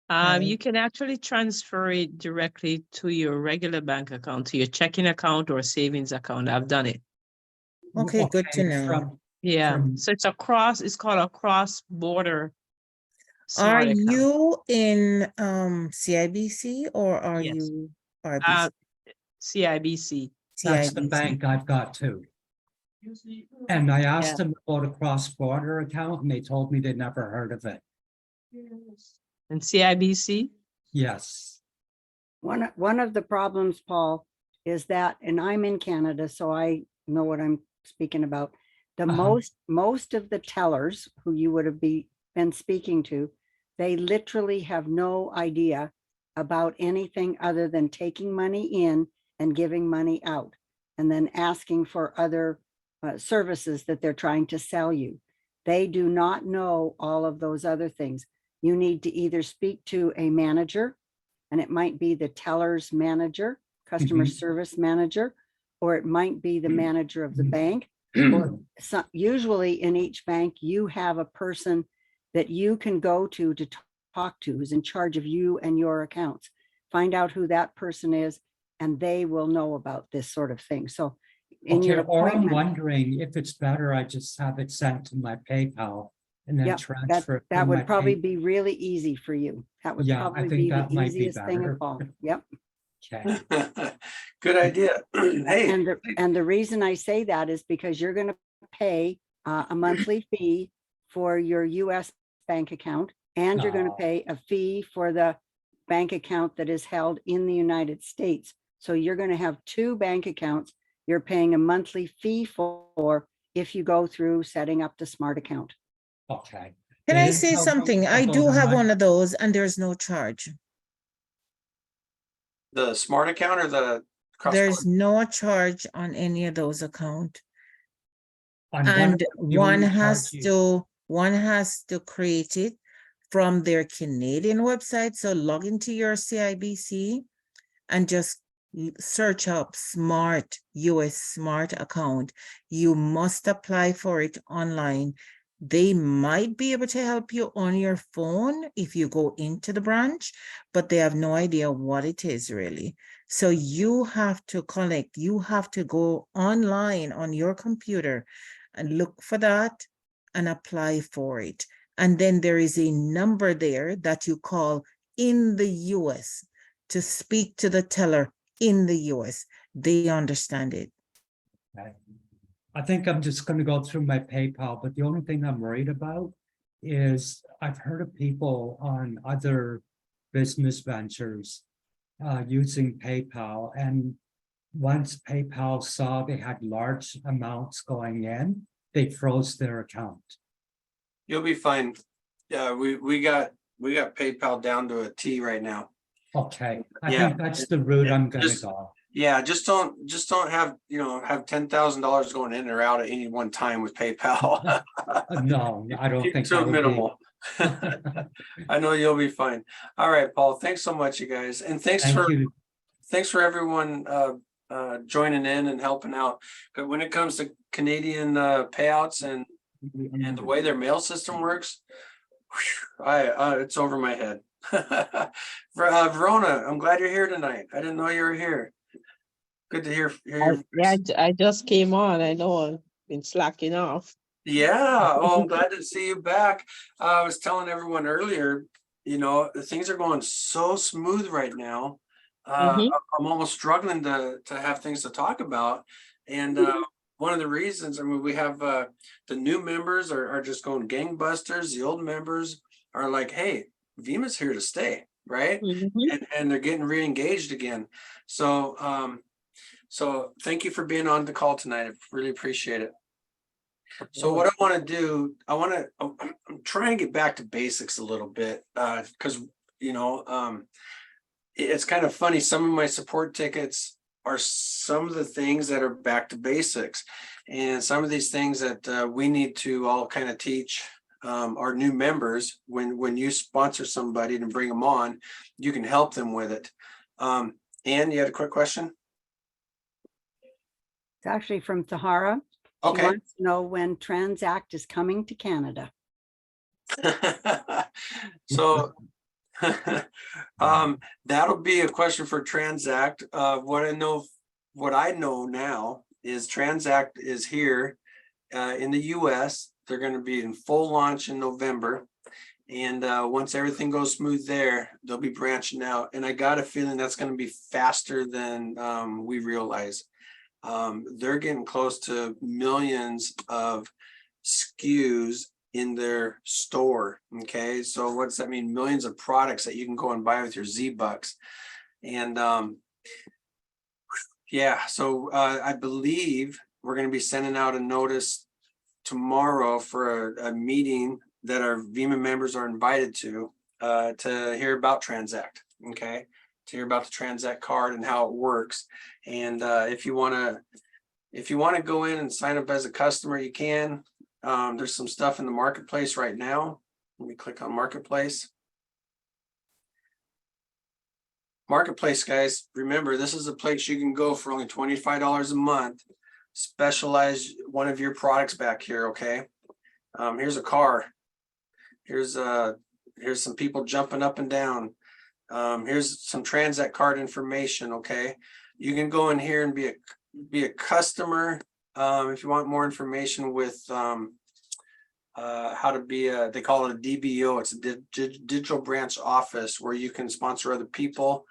Hi. You can actually transfer it directly to your regular bank account, to your checking account or savings account. I've done it. Okay, good to know. Yeah, From- so it's called a cross-border. Are smart account. you in CIBC or are Yes. you RBC? CIBC. That's the CIBC. bank I've got too. And I asked them about a cross-border account and they told me they'd never heard of it. And CIBC? Yes, One of the problems, Paul, is that, and I'm in Canada, so I know what I'm speaking about. The most of the tellers who you would have been speaking to, they literally have no idea about anything other than taking money in and giving money out, and then asking for other services that they're trying to sell you. They do not know all of those other things. You need to either speak to a manager, and it might be the teller's manager, customer service manager, or it might be the manager of the bank. Or usually in each bank, you have a person that you can go to talk to, who's in charge of you and your accounts. Find out who that person is, and they will know about this sort of thing. So in your Or I'm appointment, wondering if it's better, I just have it sent to my PayPal and then Yep, transfer. it that from my would probably Pay- be really easy for you. That would Yeah, I probably think be the that might be easiest thing better. of all. Yep. Okay. Good idea. Hey, And the reason I say that is because you're going to pay a monthly fee for your US bank account, and you're going to Oh. pay a fee for the bank account that is held in the United States. So you're going to have two bank accounts you're paying a monthly fee for if you go through setting up the smart account. Okay. Can I Dave, say how something? I about do on have my- one of those and there's no charge. the smart account or the There's cross-border? no charge on any of those accounts. on And the one only has charge you- to create it from their Canadian website. So log into your CIBC and just search up smart US smart account. You must apply for it online. They might be able to help you on your phone if you go into the branch, but they have no idea what it is really. So you have to go online on your computer and look for that and apply for it. And then there is a number there that you call in the US to speak to the teller in the US. They understand it. Okay. I think I'm just gonna go through my PayPal, but the only thing I'm worried about is I've heard of people on other business ventures using PayPal, and once PayPal saw they had large amounts going in, they froze their account. You'll be fine. Yeah, we got PayPal down to a T right now. Okay, I Yeah. think that's the route I'm gonna Just- go. Yeah, just don't have, have $10,000 going in or out at any one time with PayPal. No, I don't Keep think it to that a would be. minimal. I know you'll be fine. All right, Paul, thanks so much, you guys. And thanks Thank you. for everyone joining in and helping out. But when it comes to Canadian payouts and the way their mail system works, it's over my head. Verona, I'm glad you're here tonight. I didn't know you were here. Good to hear your Yeah, I just came on. I know I've been slacking off. Yeah, oh, I'm glad to see you back. I was telling everyone earlier, things are going so smooth right now. I'm almost struggling to have things to talk about. And one of the reasons, I mean, we have the new members are just going gangbusters. The old members are like, hey, Vima's here to stay, right? And they're getting re-engaged again. So thank you for being on the call tonight. I really appreciate it. So what I want to do, I'm trying to get back to basics a little bit because, it's kind of funny. Some of my support tickets are some of the things that are back to basics, and some of these things that we need to all kind of teach our new members. When you sponsor somebody and bring them on, you can help them with it. Ann, you had a quick question? It's actually from Tahara. She Okay. wants to know when Transact is coming to Canada. So that'll be a question for Transact. What I know now is Transact is here in the US. They're going to be in full launch in November. And once everything goes smooth there, they'll be branching out. And I got a feeling that's going to be faster than we realize. They're getting close to millions of SKUs in their store. Okay, so what does that mean? Millions of products that you can go and buy with your Z-Bucks. And yeah, so I believe we're gonna be sending out a notice tomorrow for a meeting that our VEMA members are invited to hear about Transact, okay? To hear about the Transact card and how it works. And if you wanna go in and sign up as a customer, you can. There's some stuff in the marketplace right now. Let me click on marketplace. Marketplace, guys, remember, this is a place you can go for only $25 a month. Specialize one of your products back here, okay? Here's a car. Here's some people jumping up and down. Here's some Transact card information, okay? You can go in here and be a customer. If you want more information with how to be they call it a DBO. It's a digital branch office where you can sponsor other people.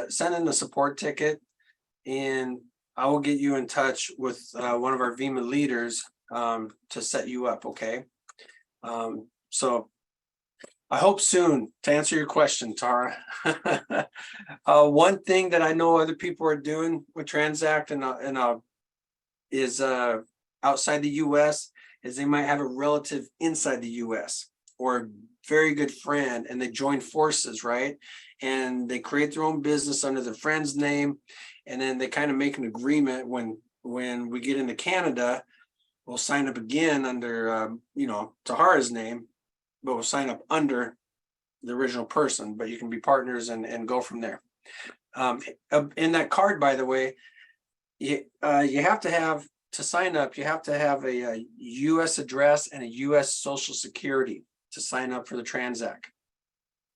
Send in a support ticket and I will get you in touch with one of our VEMA leaders to set you up, okay? So I hope soon to answer your question, Tara. One thing that I know other people are doing with Transact is outside the US is they might have a relative inside the US or a very good friend and they join forces, right? And they create their own business under their friend's name. And then they kind of make an agreement when we get into Canada, we'll sign up again under, Tahara's name, but we'll sign up under the original person, but you can be partners and go from there. In that card, by the way, you have to have, to sign up, you have to have a US address and a US social security to sign up for the Transact.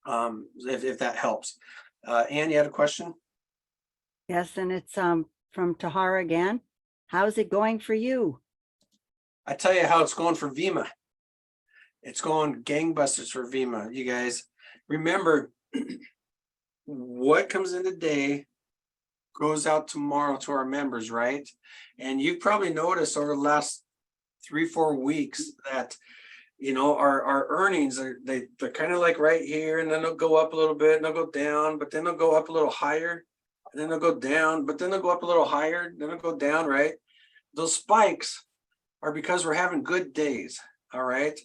If that helps. Ann, you had a question? Yes, and it's from Tahara again. How's it going for you? I tell you how it's going for VEMA. It's going gangbusters for VEMA. You guys remember what comes in today goes out tomorrow to our members, right? And you've probably noticed over the last 3-4 weeks that our earnings they're kind of like right here, and then they'll go up a little bit and they'll go down, but then they'll go up a little higher, and then they'll go down, but then they'll go up a little higher, then they'll go down, right? Those spikes are because we're having good days. All right.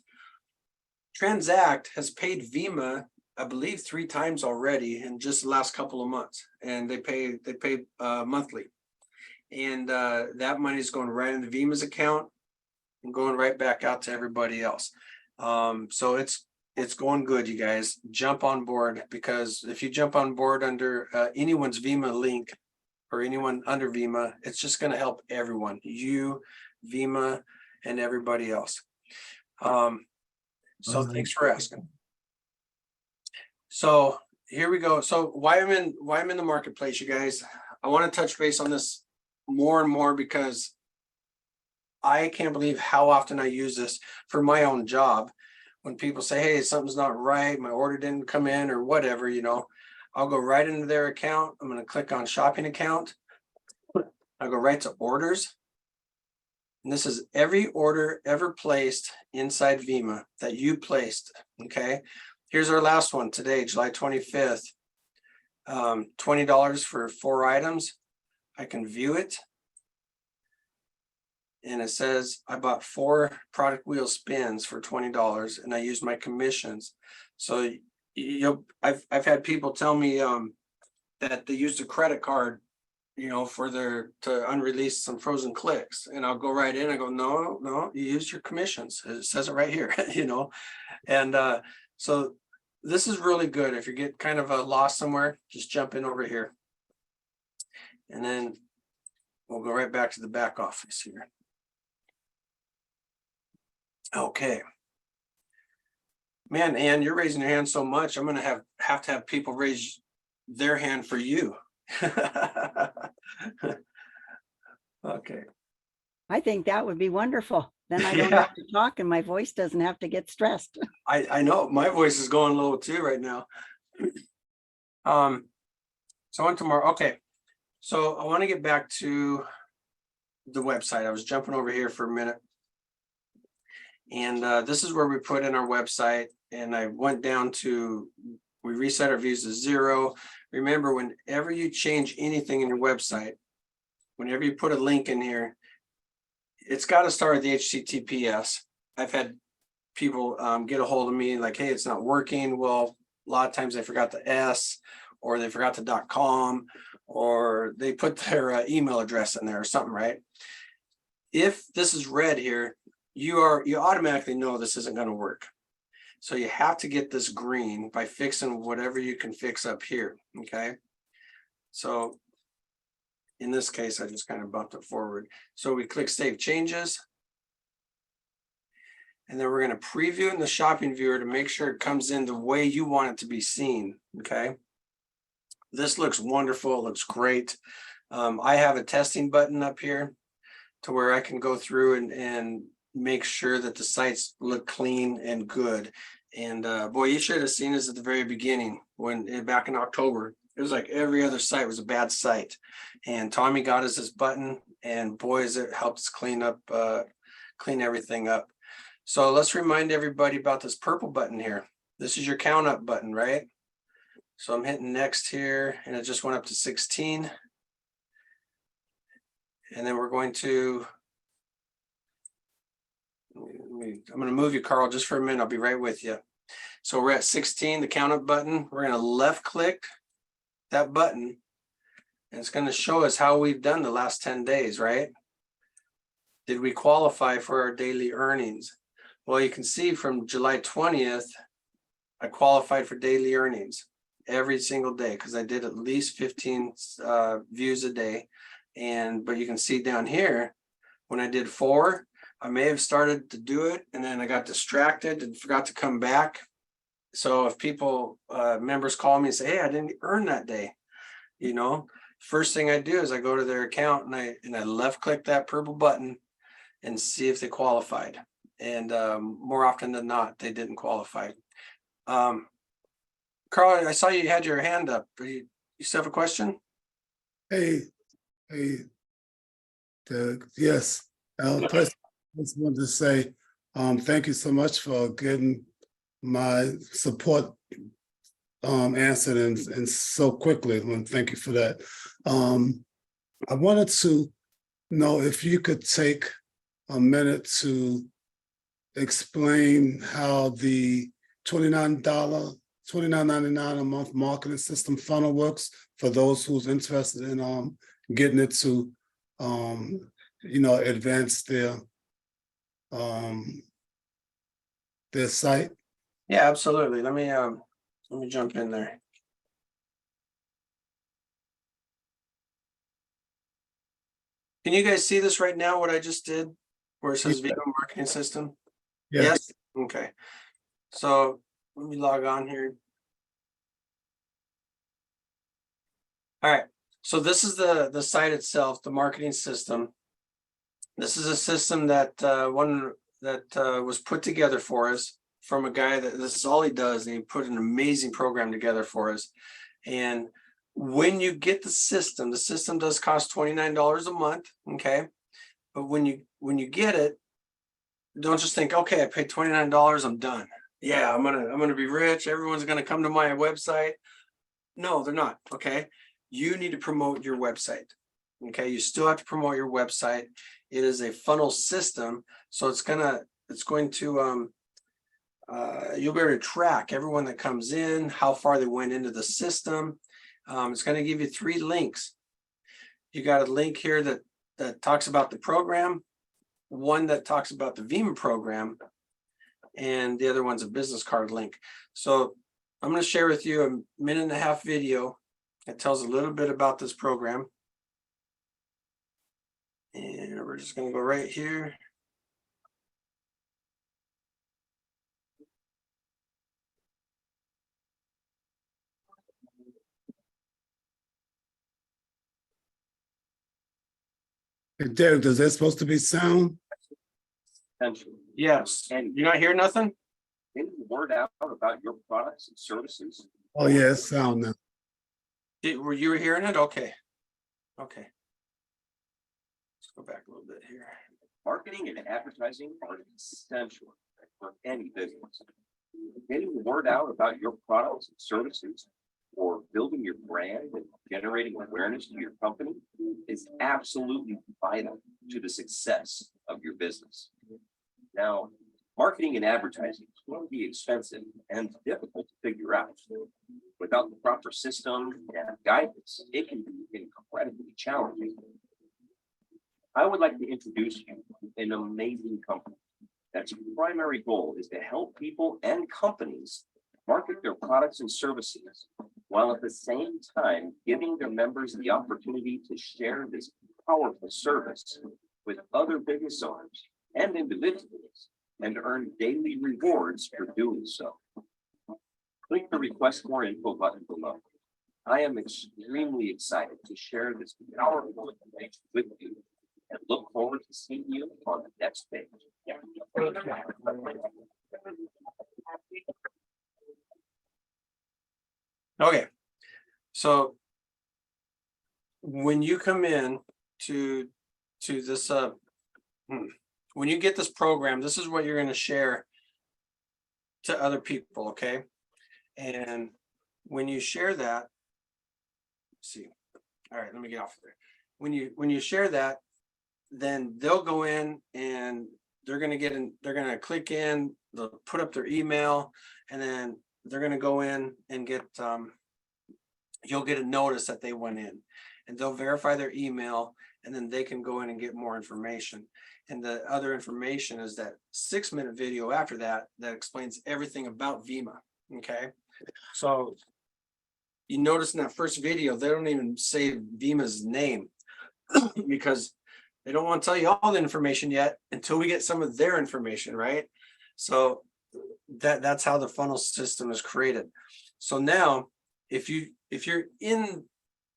Transact has paid VEMA, I believe 3 times already in just the last couple of months, and they pay monthly, and that money is going right into VEMA's account and going right back out to everybody else. So it's going good, you guys. Jump on board, because if you jump on board under anyone's VEMA link or anyone under VEMA, it's just going to help everyone, you, VEMA, and everybody else. So thanks for asking. So here we go. So why I'm in the marketplace, you guys. I want to touch base on this more and more because I can't believe how often I use this for my own job. When people say, hey, something's not right, my order didn't come in or whatever, I'll go right into their account. I'm going to click on shopping account. I'll go right to orders. And this is every order ever placed inside VEMA that you placed. Okay. Here's our last one today, July 25th. $20 for 4 items. I can view it. And it says I bought 4 product wheel spins for $20 and I used my commissions. So I've had people tell me that they used a credit card, for to unrelease some frozen clicks, and I'll go right in. I go, no, you use your commissions. It says it right here, and so this is really good. If you get kind of lost somewhere, just jump in over here, and then we'll go right back to the back office here. Okay. Man, Ann, you're raising your hand so much. I'm gonna have to have people raise their hand for you. Okay. I think that would be wonderful. Then I don't have to talk and my voice doesn't have to get stressed. I know my voice is going low too right now. So on tomorrow. Okay. So I want to get back to the website. I was jumping over here for a minute. And this is where we put in our website. And I went down to We reset our views to 0. Remember, whenever you change anything in your website, whenever you put a link in here, it's got to start with the HTTPS. I've had people get a hold of me like, hey, it's not working. Well, a lot of times they forgot the S, or they forgot the .com, or they put their email address in there or something, right? If this is red here, you automatically know this isn't going to work. So you have to get this green by fixing whatever you can fix up here, okay? So in this case, I just kind of bumped it forward. So we click Save Changes. And then we're going to preview in the shopping viewer to make sure it comes in the way you want it to be seen, okay? This looks wonderful, it looks great. I have a testing button up here to where I can go through and make sure that the sites look clean and good. And boy, you should have seen this at the very beginning when back in October. It was like every other site was a bad site. And Tommy got us this button, and boy, has it helped us clean everything up. So let's remind everybody about this purple button here. This is your count up button, right? So I'm hitting next here, and it just went up to 16. And then we're going to, I'm going to move you, Carl, just for a minute. I'll be right with you. So we're at 16, the count up button. We're going to left click that button, and it's going to show us how we've done the last 10 days, right? Did we qualify for our daily earnings? Well, you can see from July 20th, I qualified for daily earnings every single day because I did at least 15 views a day. But you can see down here, when I did 4, I may have started to do it and then I got distracted and forgot to come back. So if people, members call me and say, hey, I didn't earn that day, you know, first thing I do is I go to their account and I left click that purple button and see if they qualified. And more often than not, they didn't qualify. Carl, I saw you had your hand up. You still have a question? Hey, Doug. Yes. First, I just wanted to say thank you so much for getting my support answered and so quickly. Thank you for that. I wanted to know if you could take a minute to explain how the $29.99 a month marketing system funnel works for those who's interested in getting it to advance their site. Yeah, absolutely. Let me jump in there. Can you guys see this right now, what I just did, where it says video marketing system? Yeah. Yes? Okay. So let me log on here. All right. So this is the site itself, the marketing system. This is a system that was put together for us from a guy that this is all he does, and he put an amazing program together for us. And when you get the system does cost $29 a month, okay? But when you get it, don't just think, okay, I paid $29, I'm done. Yeah, I'm gonna be rich. Everyone's gonna come to my website. No, they're not. Okay, you need to promote your website. Okay, you still have to promote your website. It is a funnel system, so it's going to you'll be able to track everyone that comes in, how far they went into the system. It's going to give you 3 links. You got a link here that talks about the program, one that talks about the Vima program, and the other one's a business card link. So I'm going to share with you a 1.5-minute video that tells a little bit about this program. And we're just going to go right here. Hey, Derek, is that supposed to be sound? Yes. And you're not hearing nothing? Getting the word out about your products and services. Oh, yeah, it's sound now. Were you hearing it? Okay. Okay. Let's go back a little bit here. Marketing and advertising are essential for any business. Getting the word out about your products and services, or building your brand and generating awareness to your company is absolutely vital to the success of your business. Now, marketing and advertising can be expensive and difficult to figure out. Without the proper system and guidance, it can be incredibly challenging. I would like to introduce you to an amazing company that's primary goal is to help people and companies market their products and services, while at the same time giving their members the opportunity to share this powerful service with other business owners and individuals and earn daily rewards for doing so. Click the request more info button below. I am extremely excited to share this powerful information with you and look forward to seeing you on the next page. Okay, so when you come in to this when you get this program, this is what you're going to share to other people, okay? And when you share that, let's see. All right, let me get off of there. When you share that, then they'll go in and they're going to get in, they're going to click in, they'll put up their email, and then they're going to go in and get you'll get a notice that they went in, and they'll verify their email, and then they can go in and get more information. And the other information is that 6-minute video after that that explains everything about Vemma. Okay, so you notice in that first video they don't even say Vemma's name because they don't want to tell you all the information yet until we get some of their information, right? So that's how the funnel system is created. So now if you're in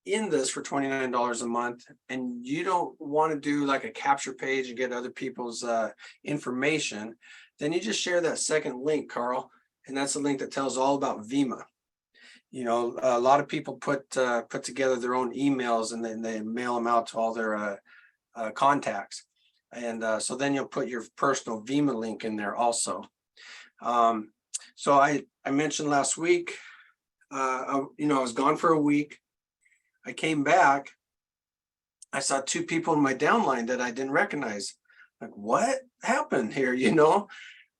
this for $29 a month and you don't want to do like a capture page and get other people's information, then you just share that second link, Carl, and that's the link that tells all about Vemma. You know, a lot of people put together their own emails and then they mail them out to all their contacts, and so then you'll put your personal Vemma link in there also. So I mentioned last week, I was gone for a week. I came back. I saw 2 people in my downline that I didn't recognize. Like, what happened here?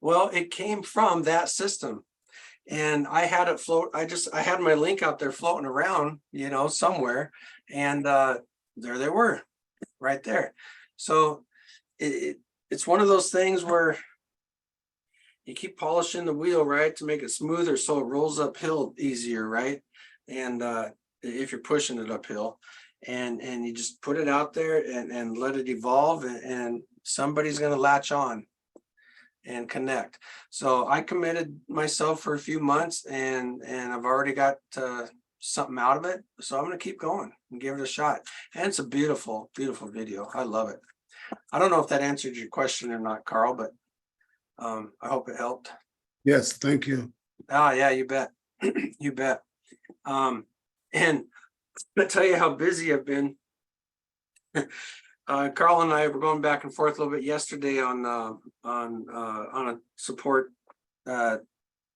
Well, it came from that system, and I had it float. I had my link out there floating around, somewhere, and there they were, right there. So it's one of those things where you keep polishing the wheel, right, to make it smoother so it rolls uphill easier, right? And if you're pushing it uphill, and you just put it out there and let it evolve, and somebody's going to latch on and connect. So I committed myself for a few months, and I've already got something out of it. So I'm going to keep going and give it a shot. And it's a beautiful, beautiful video. I love it. I don't know if that answered your question or not, Carl, but I hope it helped. Yes, thank you. Yeah, you bet. You bet. And I'll tell you how busy I've been. Carl and I were going back and forth a little bit yesterday on a support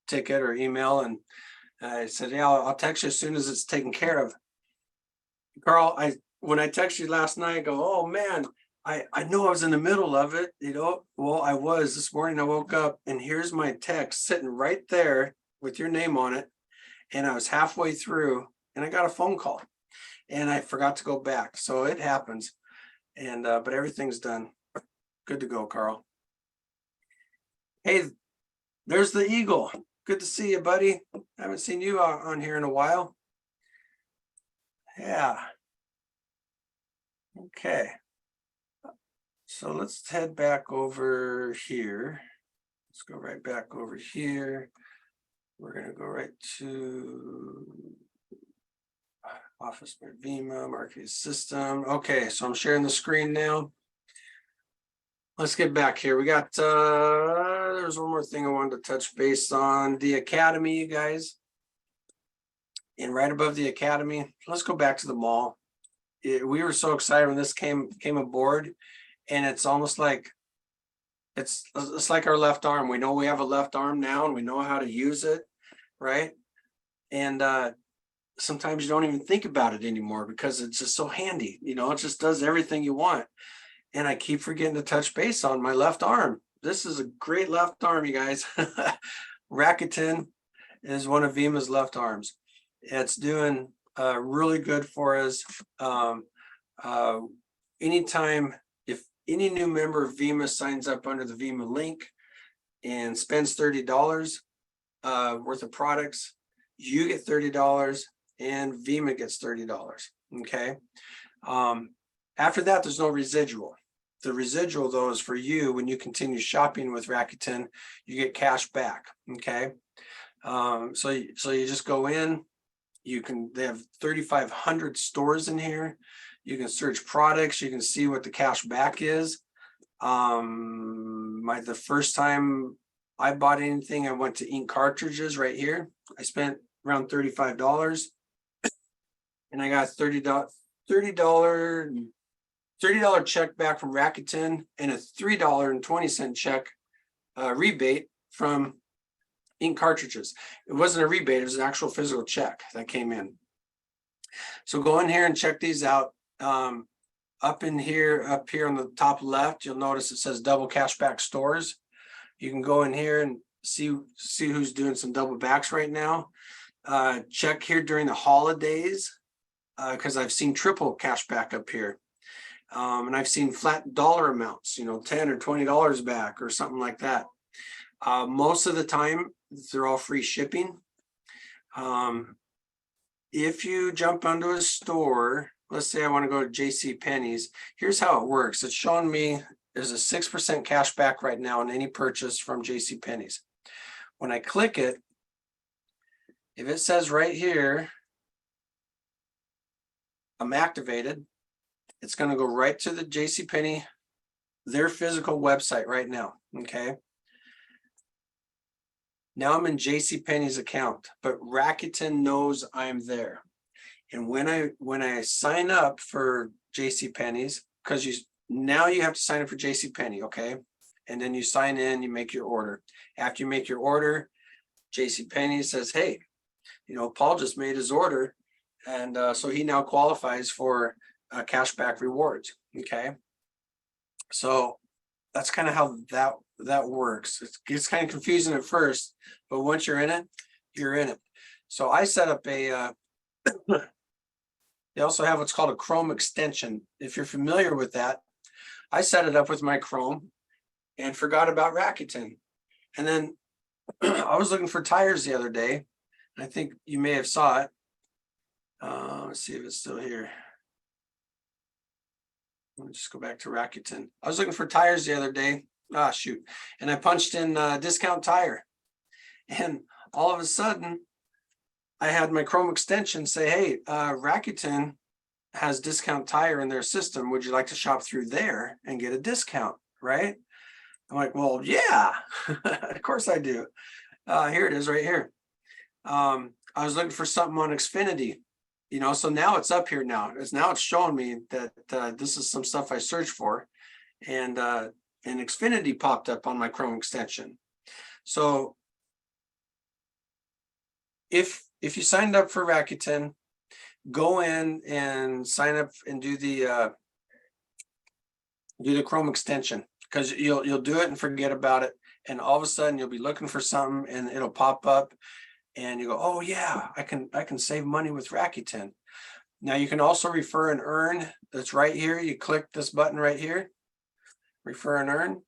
ticket or email, and I said, yeah, I'll text you as soon as it's taken care of. Carl, when I texted you last night, I go, oh man, I know I was in the middle of it, well, I was this morning. I woke up and here's my text sitting right there with your name on it. And I was halfway through and I got a phone call and I forgot to go back. So it happens. And, but everything's done. Good to go, Carl. Hey, there's the Eagle. Good to see you, buddy. I haven't seen you on here in a while. Yeah. Okay. So let's head back over here. Let's go right back over here. We're going to go right to Office by Vemma, marketing system. Okay, so I'm sharing the screen now. Let's get back here. We got, there's one more thing I wanted to touch base on. The Academy, you guys. And right above the Academy, let's go back to the mall. We were so excited when this came aboard. And it's almost like it's like our left arm. We know we have a left arm now and we know how to use it, right? And sometimes you don't even think about it anymore because it's just so handy, you know, it just does everything you want. And I keep forgetting to touch base on my left arm. This is a great left arm, you guys. Rakuten is one of Vima's left arms. It's doing really good for us. Anytime, if any new member of Vima signs up under the Vima link and spends $30 worth of products, you get $30 and Vima gets $30. Okay. After that, there's no residual. The residual, though, is for you when you continue shopping with Rakuten, you get cash back. Okay. So you just go in, they have 3,500 stores in here. You can search products, you can see what the cash back is. The first time I bought anything, I went to ink cartridges right here. I spent around $35 and I got $30 check back from Rakuten and a $3.20 check rebate from ink cartridges. It wasn't a rebate, it was an actual physical check that came in. So go in here and check these out. Up here on the top left, you'll notice it says double cashback stores. You can go in here and see who's doing some double backs right now. Check here during the holidays because I've seen triple cashback up here. And I've seen flat dollar amounts, you know, $10 or $20 back or something like that. Most of the time, they're all free shipping. If you jump onto a store, let's say I want to go to JCPenney's, here's how it works. It's showing me there's a 6% cash back right now on any purchase from JCPenney's. When I click it, if it says right here, I'm activated, it's going to go right to the JCPenney, their physical website right now. Okay. Now I'm in JCPenney's account, but Rakuten knows I'm there. And when I sign up for JCPenney's, because now you have to sign up for JCPenney, okay? And then you sign in, you make your order. After you make your order, JCPenney says, hey, you know, Paul just made his order. And so he now qualifies for cashback rewards, okay? So that's kind of how that works. It's kind of confusing at first, but once you're in it, you're in it. So I set up a, they also have what's called a Chrome extension. If you're familiar with that, I set it up with my Chrome and forgot about Rakuten. And then I was looking for tires the other day. I think you may have saw it. Let's see if it's still here. Let me just go back to Rakuten. I was looking for tires the other day. Ah, shoot. And I punched in discount tire. And all of a sudden, I had my Chrome extension say, hey, Rakuten has discount tire in their system. Would you like to shop through there and get a discount, right? I'm like, well, yeah, of course I do. Here it is right here. I was looking for something on Xfinity, you know, so now it's up here now. It's showing me that this is some stuff I searched for. And Xfinity popped up on my Chrome extension. So if you signed up for Rakuten, go in and sign up and do the Chrome extension, because you'll do it and forget about it, and all of a sudden you'll be looking for something and it'll pop up, and you go, oh yeah, I can save money with Rakuten. Now you can also refer and earn. That's right here. You click this button right here, refer and earn.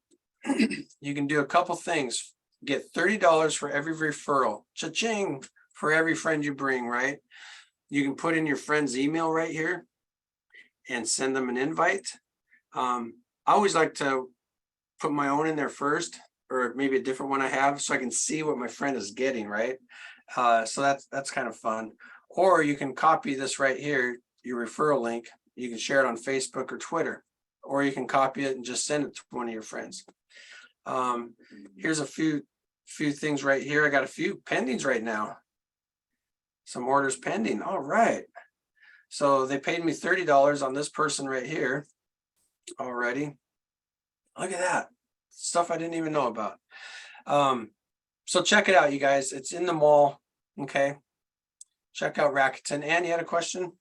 You can do a couple things. Get $30 for every referral. Cha-ching. For every friend you bring, right? You can put in your friend's email right here and send them an invite. I always like to put my own in there first, or maybe a different one I have, so I can see what my friend is getting, right? So that's kind of fun. Or you can copy this right here, your referral link. You can share it on Facebook or Twitter, or you can copy it and just send it to one of your friends. Here's a few things right here. I got a few pendings right now. Some orders pending. All right. So they paid me $30 on this person right here already. Look at that. stuff I didn't even know about. So check it out, you guys. It's in the mall. Okay. Check out Rakuten. Ann, you had a question?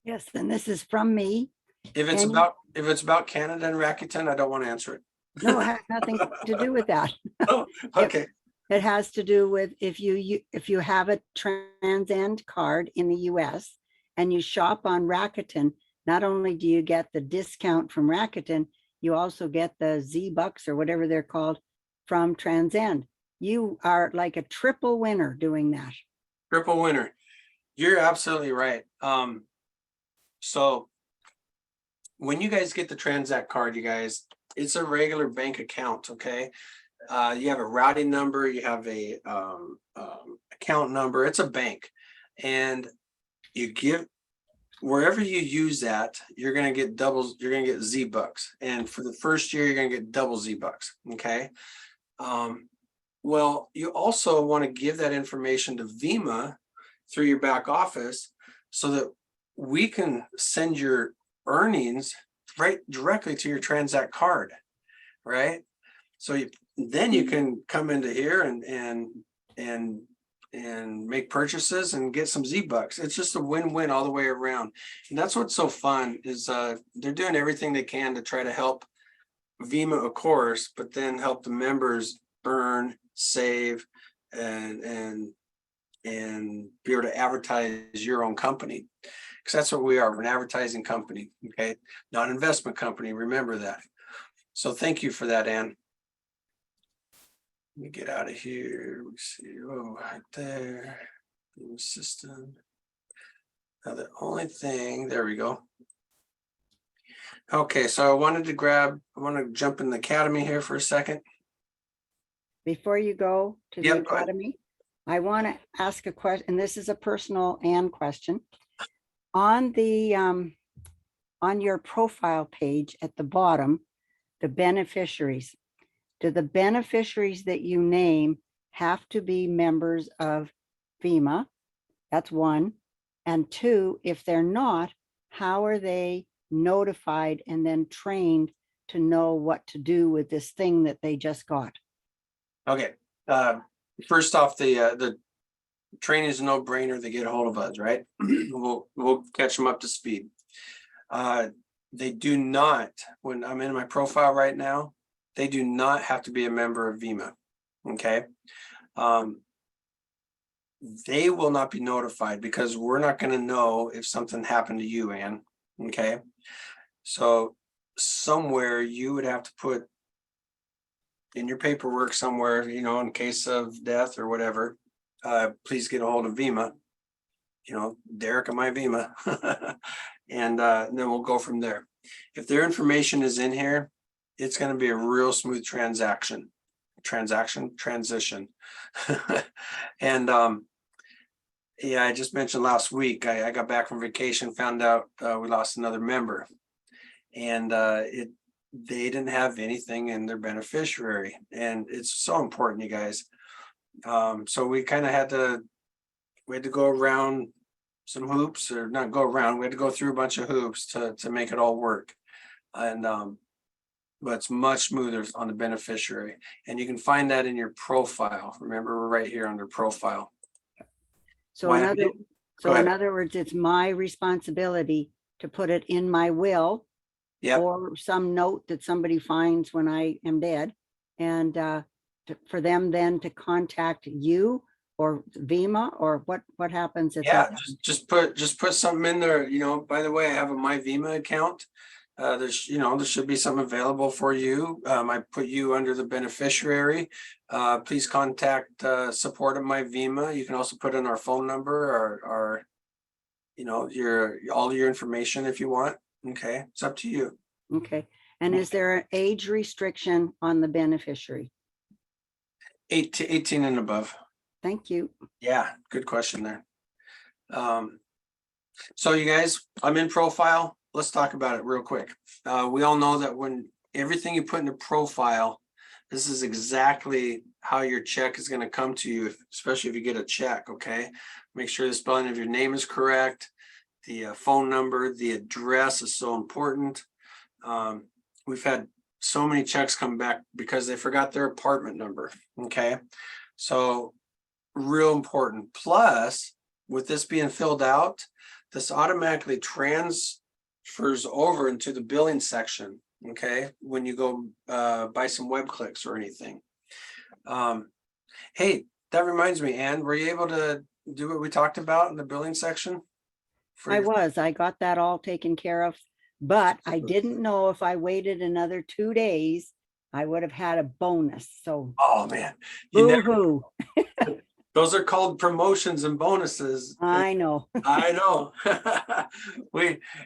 Yes, and this is from me. If it's And- about Canada and Rakuten, I don't want to answer it. No, it has nothing to do with that. Oh, okay. It has to do with if you have a Transend card in the US and you shop on Rakuten, not only do you get the discount from Rakuten, you also get the Z-Bucks or whatever they're called from Transend. You are like a triple winner doing that. Triple winner. You're absolutely right. So when you guys get the Transact card, you guys, it's a regular bank account, okay? You have a routing number, you have a account number, it's a bank. And you give, wherever you use that, you're gonna get doubles, you're gonna get Z-Bucks. And for the first year, you're gonna get double Z-Bucks, okay? Well, you also want to give that information to Vima through your back office so that we can send your earnings right directly to your Transact card, right? So then you can come into here and make purchases and get some Z-Bucks. It's just a win-win all the way around. And that's what's so fun is they're doing everything they can to try to help Vima, of course, but then help the members earn, save, and be able to advertise your own company. Because that's what we are. We're an advertising company, okay? Not an investment company. Remember that. So thank you for that, Ann. Let me get out of here. Let me see. Oh, right there. The system. Now the only thing, there we go. Okay, so I want to jump in the academy here for a second. Before you go to the Yep, go ahead. academy, I want to ask a question, and this is a personal and question. On the on your profile page at the bottom, the beneficiaries, do the beneficiaries that you name have to be members of Vima? That's one. And two, if they're not, how are they notified and then trained to know what to do with this thing that they just got? Okay, first off, the training is a no-brainer. They get a hold of us, right? We'll catch them up to speed. They do not, when I'm in my profile right now, they do not have to be a member of Vima. Okay. They will not be notified because we're not going to know if something happened to you, Ann. Okay. So somewhere you would have to put in your paperwork somewhere, you know, in case of death or whatever, please get a hold of Vima, you know, Derek and my Vima. And then we'll go from there. If their information is in here, it's going to be a real smooth transition. And yeah, I just mentioned last week, I got back from vacation, found out we lost another member, and they didn't have anything in their beneficiary, and it's so important, you guys. So we kind of had to go around some hoops, or not go around, we had to go through a bunch of hoops to make it all work. And but it's much smoother on the beneficiary, and you can find that in your profile. Remember, we're right here under profile. So in other words, it's my responsibility to put it in my will. Yeah. Or some note that somebody finds when I am dead, and for them then to contact you or Vima, or what happens at Yeah, that? just put something in there. You know, by the way, I have a My Vima account. There's, you know, there should be something available for you. I put you under the beneficiary. Please contact support of My Vima. You can also put in our phone number or you know, all your information if you want. Okay, it's up to you. Okay, and is there an age restriction on the beneficiary? 18 and above. Thank you. Yeah, good question there. So you guys, I'm in profile. Let's talk about it real quick. We all know that when everything you put in a profile, this is exactly how your check is going to come to you, especially if you get a check. Okay, make sure the spelling of your name is correct. The phone number, the address is so important. We've had so many checks come back because they forgot their apartment number, okay? So real important. Plus, with this being filled out, this automatically transfers over into the billing section, okay? When you go buy some web clicks or anything. Hey, that reminds me, Ann, were you able to do what we talked about in the billing section? I got that all taken care of, but I didn't know if I waited another 2 days, I would have had a bonus. So Oh, man. You never, boo-hoo. those are called promotions and bonuses. I know. I know.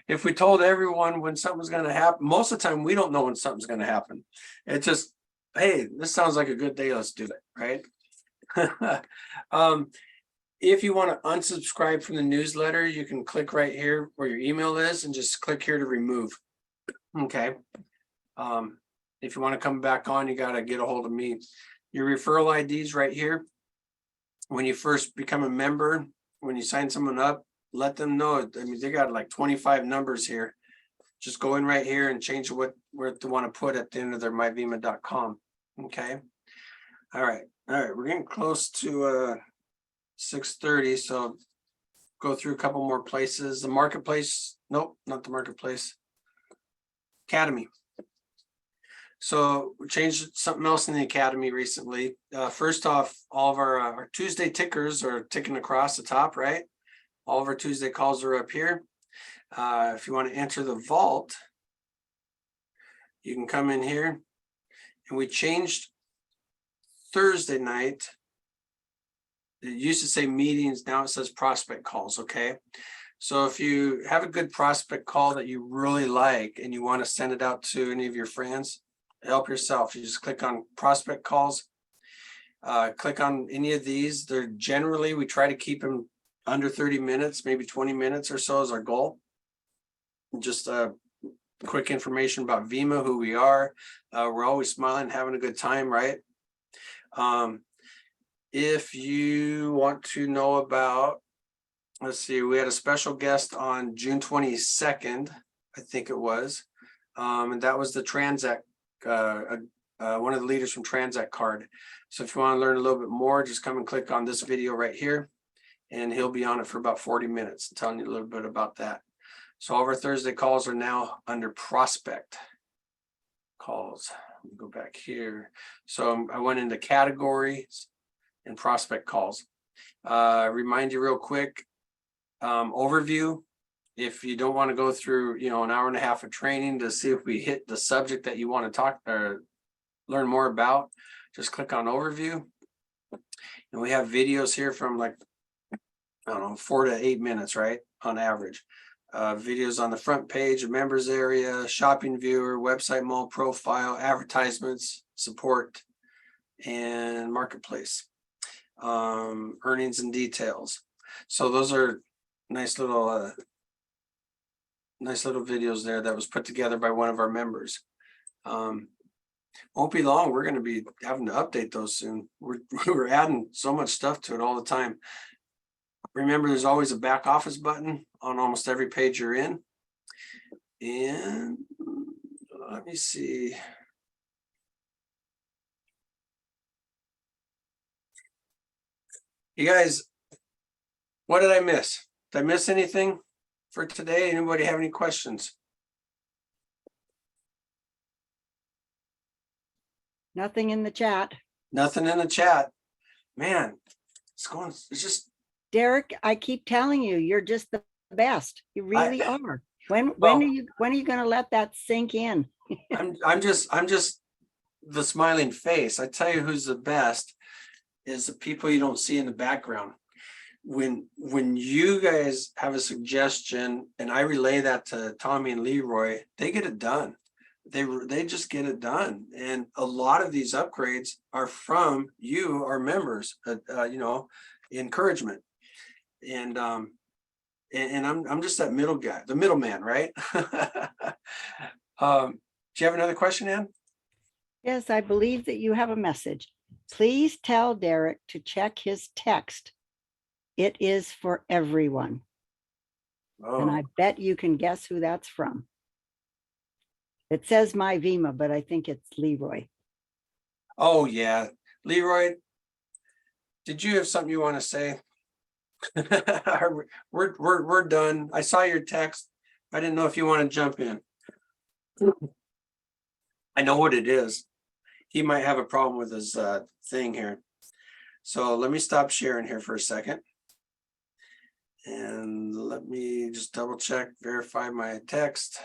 If we told everyone when something's gonna happen, most of the time, we don't know when something's gonna happen. It just, hey, this sounds like a good day, let's do it, right? If you want to unsubscribe from the newsletter, you can click right here where your email is and just click here to remove. Okay. If you want to come back on, you got to get a hold of me. Your referral IDs right here. When you first become a member, when you sign someone up, let them know. I mean, they got like 25 numbers here. Just go in right here and change where they want to put at the end of their myvema.com. Okay. All right. We're getting close to 6:30, so go through a couple more places. The marketplace, nope, not the marketplace. Academy. So we changed something else in the Academy recently. First off, all of our Tuesday tickers are ticking across the top, right? All of our Tuesday calls are up here. If you want to enter the vault, you can come in here, and we changed Thursday night. It used to say meetings, now it says prospect calls, okay? So if you have a good prospect call that you really like and you want to send it out to any of your friends, help yourself. You just click on prospect calls, click on any of these. They're generally, we try to keep them under 30 minutes, maybe 20 minutes or so is our goal. Just quick information about Vema, who we are. We're always smiling, having a good time, right? If you want to know about, let's see, we had a special guest on June 22nd, I think it was. And that was the Transact, one of the leaders from Transact card. So if you want to learn a little bit more, just come and click on this video right here. And he'll be on it for about 40 minutes, telling you a little bit about that. So all of our Thursday calls are now under prospect calls. Let me go back here. So I went into categories and prospect calls. Remind you real quick, overview. If you don't want to go through, an hour and a half of training to see if we hit the subject that you want to talk or learn more about, just click on overview. And we have videos here from 4 to 8 minutes, right? On average. Videos on the front page, a members area, shopping viewer, website mall profile, advertisements, support, and marketplace. Earnings and details. So those are nice little videos there that was put together by one of our members. Won't be long. We're going to be having to update those soon. We're adding so much stuff to it all the time. Remember, there's always a back office button on almost every page you're in. And let me see. You guys, what did I miss? Did I miss anything for today? Anybody have any questions? Nothing in the chat. Nothing in the chat. Man, it's just. Derek, I keep telling you, you're just the best. You really are. When Well- are you going to let that sink in? I'm just the smiling face. I tell you who's the best is the people you don't see in the background. When you guys have a suggestion and I relay that to Tommy and Leroy, they get it done. They just get it done. And a lot of these upgrades are from you, our members, encouragement. And I'm just that middle guy, the middleman, right? Do you have another question, Ann? Yes, I believe that you have a message. Please tell Derek to check his text. It is for everyone. And I bet you can guess who that's from. It says my Vima, but I think it's Leroy. Oh, yeah. Leroy, did you have something you want to say? We're done. I saw your text. I didn't know if you want to jump in. I know what it is. He might have a problem with his thing here. So let me stop sharing here for a second. And let me just double check, verify my text.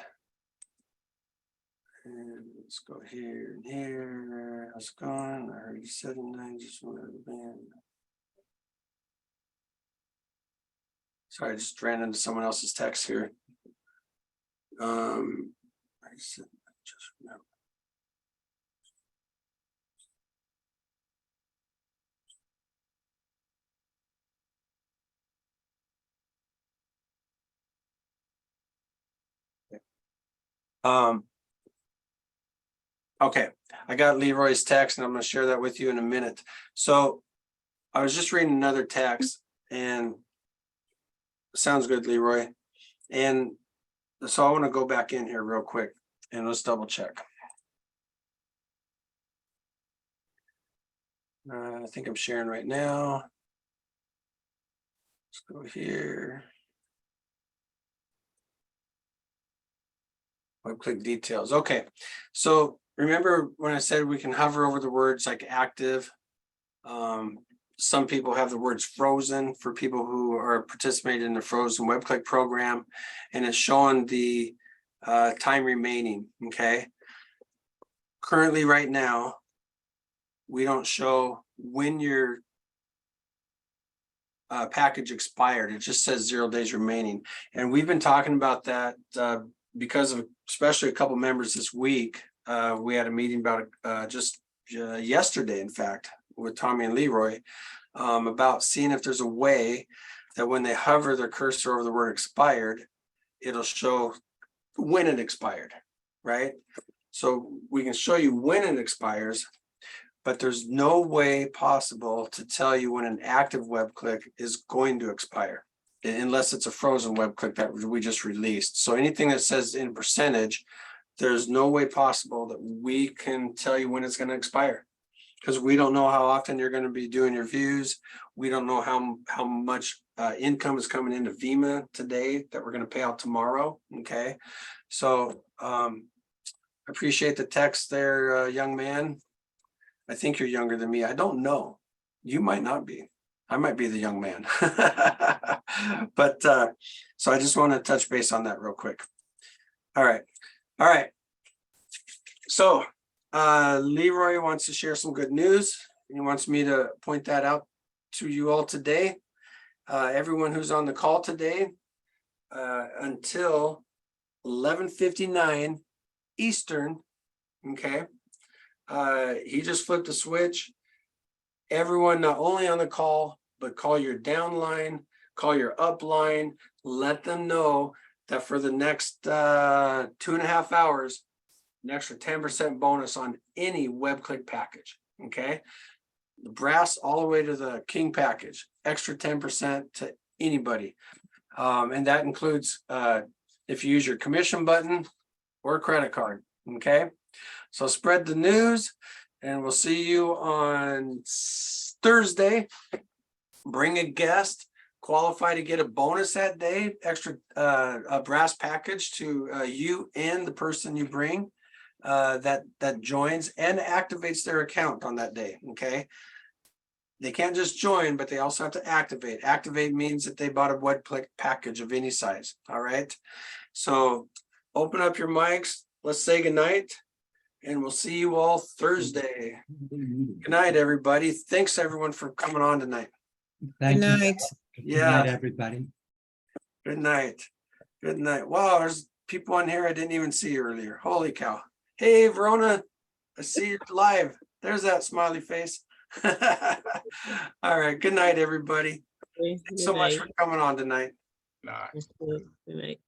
And let's go here and here. How's it going? I already said it. I just wanted to ban. Sorry, I just ran into someone else's text here. I said, just remember. Okay, I got Leroy's text and I'm gonna share that with you in a minute. So I was just reading another text and sounds good, Leroy. And so I want to go back in here real quick and let's double check. I think I'm sharing right now. Let's go here. Web-click details. Okay, so remember when I said we can hover over the words like active? Some people have the words frozen for people who are participating in the frozen web-click program, and it's showing the time remaining. Okay. Currently, right now, we don't show when your package expired. It just says 0 days remaining, and we've been talking about that because of especially a couple members this week. We had a meeting about just yesterday, in fact, with Tommy and Leroy about seeing if there's a way that when they hover their cursor over the word expired, it'll show when it expired, right? So we can show you when it expires, but there's no way possible to tell you when an active web click is going to expire, unless it's a frozen web click that we just released. So anything that says in percentage, there's no way possible that we can tell you when it's going to expire, because we don't know how often you're going to be doing your views. We don't know how much income is coming into Vima today that we're going to pay out tomorrow. Okay, so appreciate the text there, young man. I think you're younger than me. I don't know. You might not be. I might be the young man. But so I just want to touch base on that real quick. All right. All right. So Leroy wants to share some good news. He wants me to point that out to you all today. Everyone who's on the call today, until 11:59 Eastern, okay? He just flipped a switch. Everyone, not only on the call, but call your downline, call your upline, let them know that for the next 2.5 hours, an extra 10% bonus on any web click package. Okay. The brass all the way to the king package, extra 10% to anybody. And that includes if you use your commission button or credit card. Okay. So spread the news, and we'll see you on Thursday. Bring a guest, qualify to get a bonus that day, extra a brass package to you and the person you bring that joins and activates their account on that day. Okay. They can't just join, but they also have to activate. Activate means that they bought a web click package of any size. All right. So open up your mics. Let's say goodnight. And we'll see you all Thursday. Good night, everybody. Thanks, everyone, for coming on tonight. Thank you. night. Good night, everybody. Good night. Good night. Wow, there's people on here I didn't even see earlier. Holy cow. Hey, Verona, I see you live. There's that smiley face. All right. Good night, everybody. Thanks so much for coming on tonight. Good night.